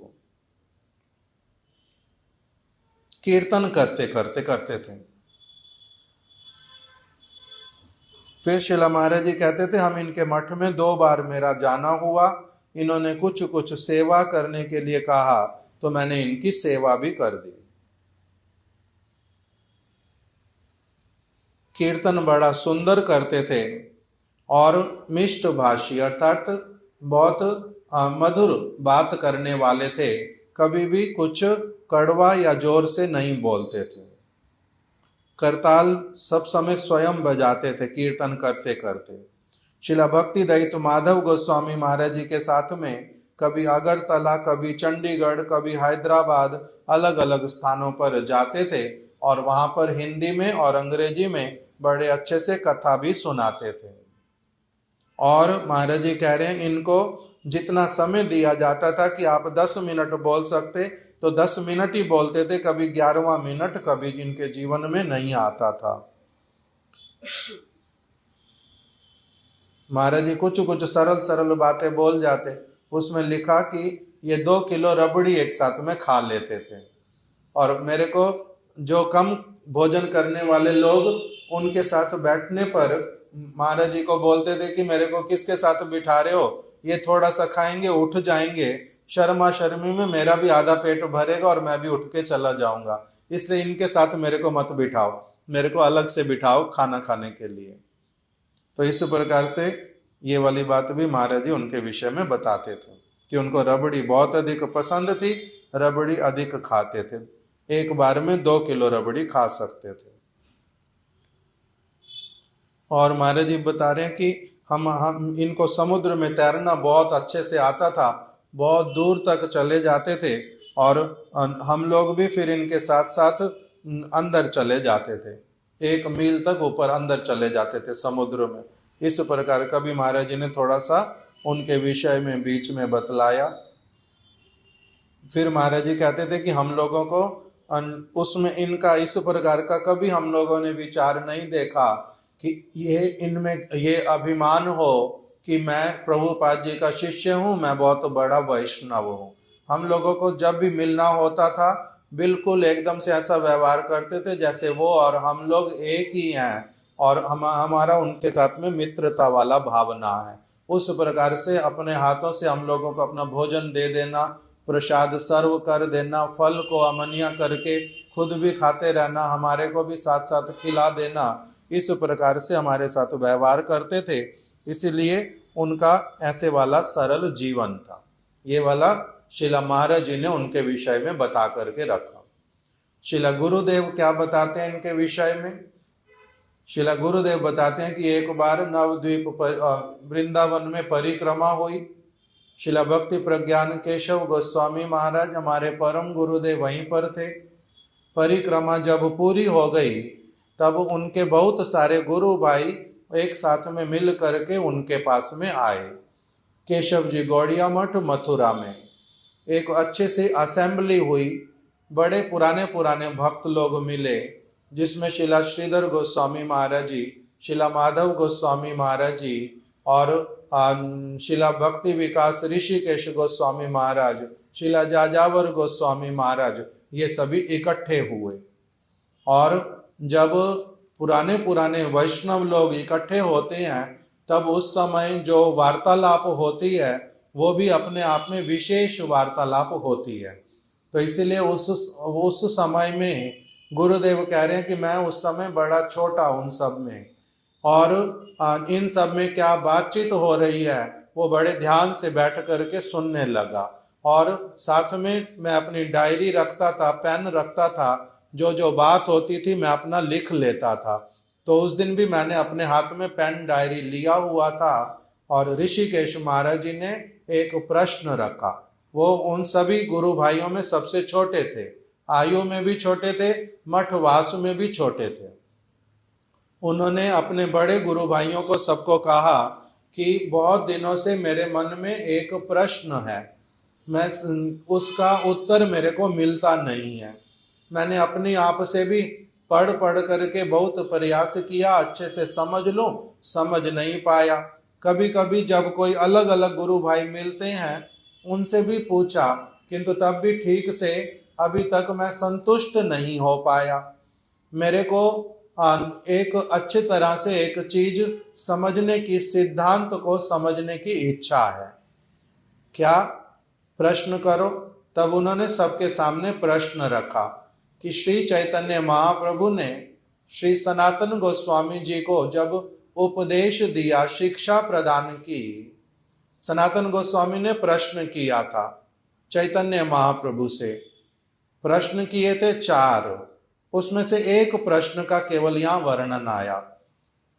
कीर्तन करते थे। फिर शिला महाराज जी कहते थे, हम इनके मठ में 2 बार मेरा जाना हुआ, इन्होंने कुछ कुछ सेवा करने के लिए कहा तो मैंने इनकी सेवा भी कर दी। कीर्तन बड़ा सुंदर करते थे और मिष्ट भाषी अर्थात बहुत मधुर बात करने वाले थे, कभी भी कुछ कड़वा या जोर से नहीं बोलते थे। करताल सब समय स्वयं बजाते थे कीर्तन करते करते। शिला भक्ति दयित माधव गोस्वामी महाराज जी के साथ में कभी अगरतला, कभी चंडीगढ़, कभी हैदराबाद, अलग अलग स्थानों पर जाते थे और वहां पर हिंदी में और अंग्रेजी में बड़े अच्छे से कथा भी सुनाते थे। और महाराज जी कह रहे हैं इनको जितना समय दिया जाता था कि आप 10 मिनट बोल सकते तो 10 मिनट ही बोलते थे, कभी 11वां मिनट कभी इनके जीवन में नहीं आता था। महाराज जी कुछ कुछ सरल सरल बातें बोल जाते, उसमें लिखा कि ये 2 किलो रबड़ी एक साथ में खा लेते थे। और मेरे को जो कम भोजन करने वाले लोग उनके साथ बैठने पर महाराज जी को बोलते थे कि मेरे को किसके साथ बिठा रहे हो, ये थोड़ा सा खाएंगे उठ जाएंगे, शर्मा शर्मी में मेरा भी आधा पेट भरेगा और मैं भी उठ के चला जाऊंगा, इसलिए इनके साथ मेरे को मत बिठाओ, मेरे को अलग से बिठाओ खाना खाने के लिए। तो इस प्रकार से ये वाली बात भी महाराज जी उनके विषय में बताते थे कि उनको रबड़ी बहुत अधिक पसंद थी, रबड़ी अधिक खाते थे, एक बार में 2 किलो रबड़ी खा सकते थे। और महाराज जी बता रहे हैं कि हम इनको समुद्र में तैरना बहुत अच्छे से आता था, बहुत दूर तक चले जाते थे और हम लोग भी फिर इनके साथ साथ अंदर चले जाते थे, 1 मील तक ऊपर अंदर चले जाते थे समुद्र में। इस प्रकार का भी महाराज जी ने थोड़ा सा उनके विषय में बीच में बतलाया। फिर महाराज जी कहते थे कि हम लोगों को उसमें इनका इस प्रकार का कभी हम लोगों ने विचार नहीं देखा कि ये इनमें ये अभिमान हो कि मैं प्रभुपाद जी का शिष्य हूँ, मैं बहुत बड़ा वैष्णव हूँ। हम लोगों को जब भी मिलना होता था बिल्कुल एकदम से ऐसा व्यवहार करते थे जैसे वो और हम लोग एक ही हैं और हमारा उनके साथ में मित्रता वाला भावना है। उस प्रकार से अपने हाथों से हम लोगों को अपना भोजन दे देना, प्रसाद सर्व कर देना, फल को अमनिया करके खुद भी खाते रहना, हमारे को भी साथ साथ खिला देना, इस प्रकार से हमारे साथ व्यवहार करते थे। इसीलिए उनका ऐसे वाला सरल जीवन था। ये वाला शिला महाराज जी ने उनके विषय में बता करके रखा। शिला गुरुदेव क्या बताते हैं इनके विषय में? शिला गुरुदेव बताते हैं कि एक बार नवद्वीप वृंदावन में परिक्रमा हुई। शिला भक्ति प्रज्ञान केशव गोस्वामी महाराज हमारे परम गुरुदेव वहीं पर थे। परिक्रमा जब पूरी हो गई तब उनके बहुत सारे गुरु भाई एक साथ में मिल करके उनके पास में आए। केशव जी गौड़िया मठ मथुरा में एक अच्छे से असेंबली हुई, बड़े पुराने पुराने भक्त लोग मिले, जिसमें शिला श्रीधर गोस्वामी महाराज जी, शिला माधव गोस्वामी महाराज जी और शिला भक्ति विकास ऋषिकेश गोस्वामी महाराज, शिला जाजावर गोस्वामी महाराज, ये सभी इकट्ठे हुए। और जब पुराने पुराने वैष्णव लोग इकट्ठे होते हैं तब उस समय जो वार्तालाप होती है वो भी अपने आप में विशेष वार्तालाप होती है। तो इसीलिए उस समय में गुरुदेव कह रहे हैं कि मैं उस समय बड़ा छोटा उन सब में, और इन सब में क्या बातचीत हो रही है वो बड़े ध्यान से बैठ करके सुनने लगा। और साथ में मैं अपनी डायरी रखता था, पेन रखता था, जो जो बात होती थी मैं अपना लिख लेता था। तो उस दिन भी मैंने अपने हाथ में पेन डायरी लिया हुआ था और ऋषिकेश महाराज जी ने एक प्रश्न रखा। वो उन सभी गुरु भाइयों में सबसे छोटे थे, आयु में भी छोटे थे, मठवास में भी छोटे थे। उन्होंने अपने बड़े गुरु भाइयों को सबको कहा कि बहुत दिनों से मेरे मन में एक प्रश्न है, मैं उसका उत्तर मेरे को मिलता नहीं है। मैंने अपनी आप से भी पढ़ पढ़ करके बहुत प्रयास किया, अच्छे से समझ लूं, समझ नहीं पाया। कभी कभी जब कोई अलग अलग गुरु भाई मिलते हैं उनसे भी पूछा, किंतु तब भी ठीक से अभी तक मैं संतुष्ट नहीं हो पाया। मेरे को एक अच्छी तरह से एक चीज समझने की, सिद्धांत को समझने की इच्छा है, क्या प्रश्न करो। तब उन्होंने सबके सामने प्रश्न रखा कि श्री चैतन्य महाप्रभु ने श्री सनातन गोस्वामी जी को जब उपदेश दिया, शिक्षा प्रदान की, सनातन गोस्वामी ने प्रश्न किया था चैतन्य महाप्रभु से। प्रश्न किए थे 4, उसमें से एक प्रश्न का केवल यहाँ वर्णन आया।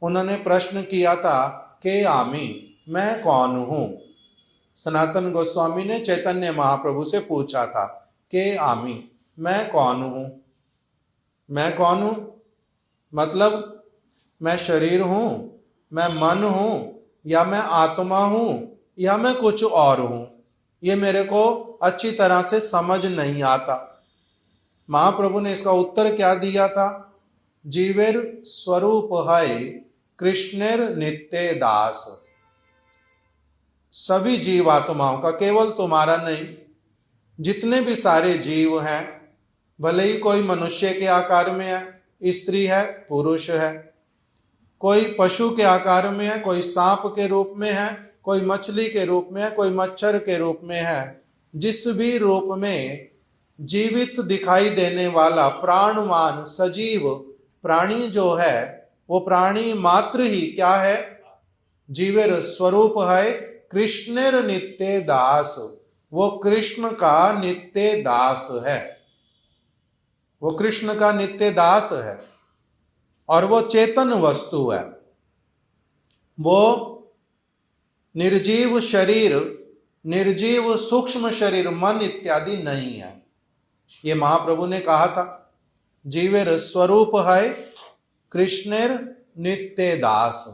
उन्होंने प्रश्न किया था के आमी, मैं कौन हूं। सनातन गोस्वामी ने चैतन्य महाप्रभु से पूछा था के आमी, मैं कौन हूं। मैं कौन हूं मतलब मैं शरीर हूं, मैं मन हूं, या मैं आत्मा हूं, या मैं कुछ और हूं। ये मेरे को अच्छी तरह से समझ नहीं आता। महाप्रभु ने इसका उत्तर क्या दिया था, जीवेर स्वरूप है कृष्णेर नित्य दास। सभी जीवात्माओं का, केवल तुम्हारा नहीं, जितने भी सारे जीव हैं, भले ही कोई मनुष्य के आकार में है, स्त्री है, पुरुष है, कोई पशु के आकार में है, कोई सांप के रूप में है, कोई मछली के रूप में है, कोई मच्छर के रूप में है, जिस भी रूप में जीवित दिखाई देने वाला प्राणवान सजीव प्राणी जो है, वो प्राणी मात्र ही क्या है, जीवेर स्वरूप है कृष्णेर नित्य दास। वो कृष्ण का नित्य दास है, वो कृष्ण का नित्य दास है, और वो चेतन वस्तु है। वो निर्जीव शरीर, निर्जीव सूक्ष्म शरीर, मन इत्यादि नहीं है। ये महाप्रभु ने कहा था, जीवेर स्वरूप है कृष्णेर नित्य दास।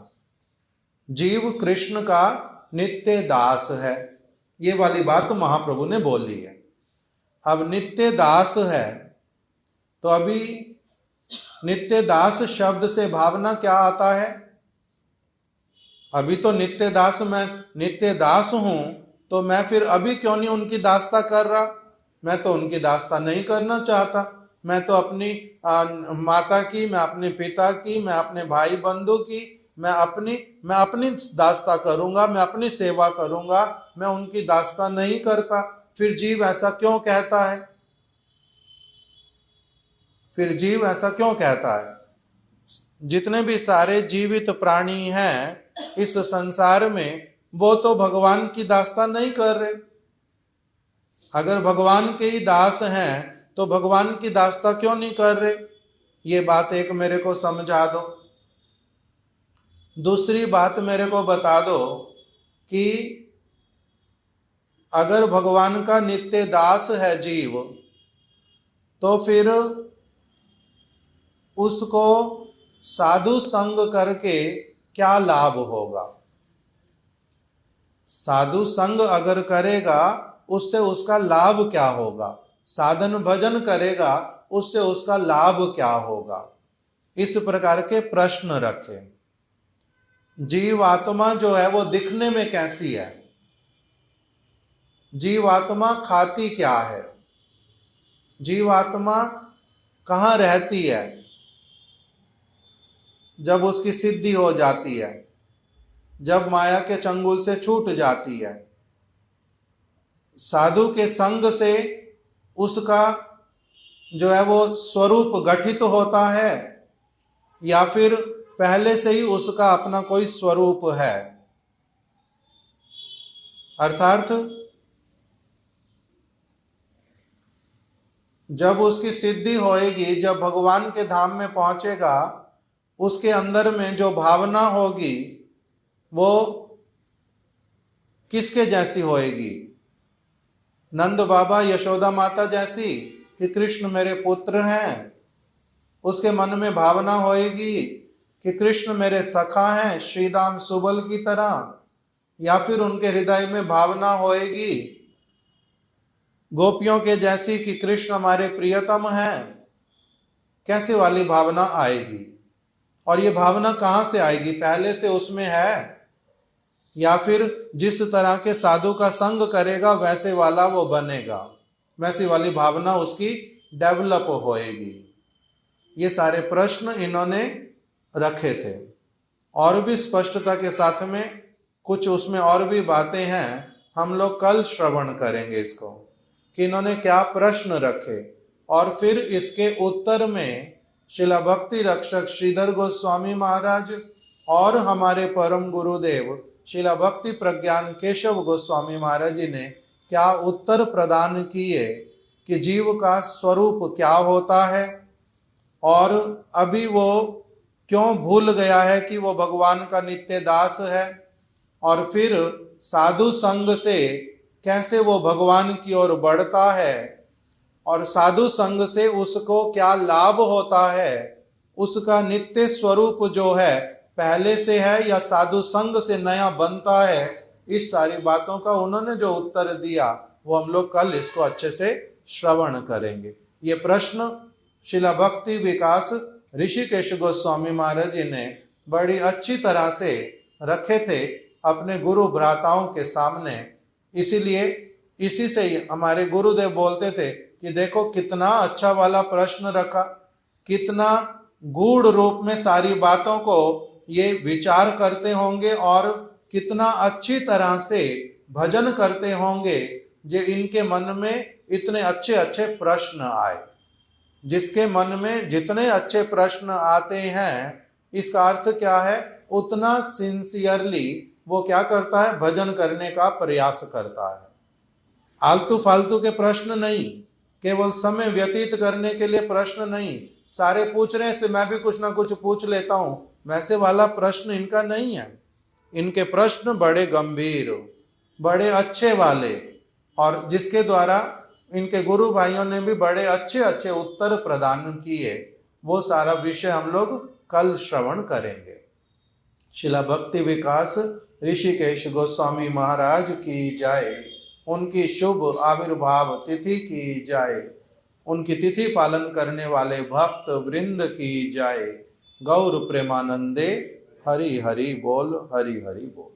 जीव कृष्ण का नित्य दास है, ये वाली बात महाप्रभु ने बोली है। अब नित्य दास है, तो अभी नित्य दास शब्द से भावना क्या आता है। अभी तो नित्य दास, मैं नित्य दास हूं, तो मैं फिर अभी क्यों नहीं उनकी दासता कर रहा। मैं तो उनकी दासता नहीं करना चाहता। मैं तो अपनी माता की, मैं अपने पिता की, मैं अपने भाई बंधु की, मैं अपनी दासता करूंगा, मैं अपनी सेवा करूंगा, मैं उनकी दासता नहीं करता। फिर जीव ऐसा क्यों कहता है, फिर जीव ऐसा क्यों कहता है। जितने भी सारे जीवित प्राणी हैं इस संसार में, वो तो भगवान की दासता नहीं कर रहे। अगर भगवान के ही दास हैं तो भगवान की दासता क्यों नहीं कर रहे। ये बात एक मेरे को समझा दो। दूसरी बात मेरे को बता दो कि अगर भगवान का नित्य दास है जीव, तो फिर उसको साधु संग करके क्या लाभ होगा। साधु संग अगर करेगा उससे उसका लाभ क्या होगा, साधन भजन करेगा उससे उसका लाभ क्या होगा। इस प्रकार के प्रश्न रखे। जीवात्मा जो है वो दिखने में कैसी है, जीवात्मा खाती क्या है, जीवात्मा कहाँ रहती है जब उसकी सिद्धि हो जाती है, जब माया के चंगुल से छूट जाती है। साधु के संग से उसका जो है वो स्वरूप गठित होता है, या फिर पहले से ही उसका अपना कोई स्वरूप है। अर्थात जब उसकी सिद्धि होएगी, जब भगवान के धाम में पहुंचेगा, उसके अंदर में जो भावना होगी वो किसके जैसी होएगी? नंद बाबा यशोदा माता जैसी कि कृष्ण मेरे पुत्र हैं? उसके मन में भावना होएगी कि कृष्ण मेरे सखा हैं श्रीदाम सुबल की तरह? या फिर उनके हृदय में भावना होएगी गोपियों के जैसी कि कृष्ण हमारे प्रियतम हैं? कैसे वाली भावना आएगी? और ये भावना कहाँ से आएगी? पहले से उसमें है या फिर जिस तरह के साधु का संग करेगा वैसे वाला वो बनेगा, वैसी वाली भावना उसकी डेवलप होएगी? ये सारे प्रश्न इन्होंने रखे थे। और भी स्पष्टता के साथ में कुछ उसमें और भी बातें हैं, हम लोग कल श्रवण करेंगे इसको कि इन्होंने क्या प्रश्न रखे। और फिर इसके उत्तर में शिला भक्ति रक्षक श्रीधर गोस्वामी महाराज और हमारे परम गुरुदेव शिला भक्ति प्रज्ञान केशव गोस्वामी महाराज जी ने क्या उत्तर प्रदान किए कि जीव का स्वरूप क्या होता है और अभी वो क्यों भूल गया है कि वो भगवान का नित्य दास है, और फिर साधु संग से कैसे वो भगवान की ओर बढ़ता है, और साधु संग से उसको क्या लाभ होता है, उसका नित्य स्वरूप जो है पहले से है या साधु संग से नया बनता है। इस सारी बातों का उन्होंने जो उत्तर दिया वो हम लोग कल इसको अच्छे से श्रवण करेंगे। ये प्रश्न शिला भक्ति विकास ऋषिकेश गोस्वामी महाराज जी ने बड़ी अच्छी तरह से रखे थे अपने गुरु भ्राताओं के सामने। इसीलिए इसी से ही हमारे गुरुदेव बोलते थे कि देखो कितना अच्छा वाला प्रश्न रखा, कितना गूढ़ रूप में सारी बातों को ये विचार करते होंगे और कितना अच्छी तरह से भजन करते होंगे जो इनके मन में इतने अच्छे अच्छे प्रश्न आए। जिसके मन में जितने अच्छे प्रश्न आते हैं, इसका अर्थ क्या है? उतना सिंसियरली वो क्या करता है? भजन करने का प्रयास करता है। आलतू फालतू के प्रश्न नहीं, केवल समय व्यतीत करने के लिए प्रश्न नहीं, सारे पूछ रहे हैं से मैं भी कुछ ना कुछ पूछ लेता हूं, वैसे वाला प्रश्न इनका नहीं है। इनके प्रश्न बड़े गंभीर, बड़े अच्छे वाले, और जिसके द्वारा इनके गुरु भाइयों ने भी बड़े अच्छे अच्छे उत्तर प्रदान किए। वो सारा विषय हम लोग कल श्रवण करेंगे। शिला भक्ति विकास ऋषिकेश गोस्वामी महाराज की जय, उनकी शुभ आविर्भाव तिथि की जय, उनकी तिथि पालन करने वाले भक्त वृंद की जय। गौर प्रेमानंदे हरि हरि बोल, हरि हरि बोल।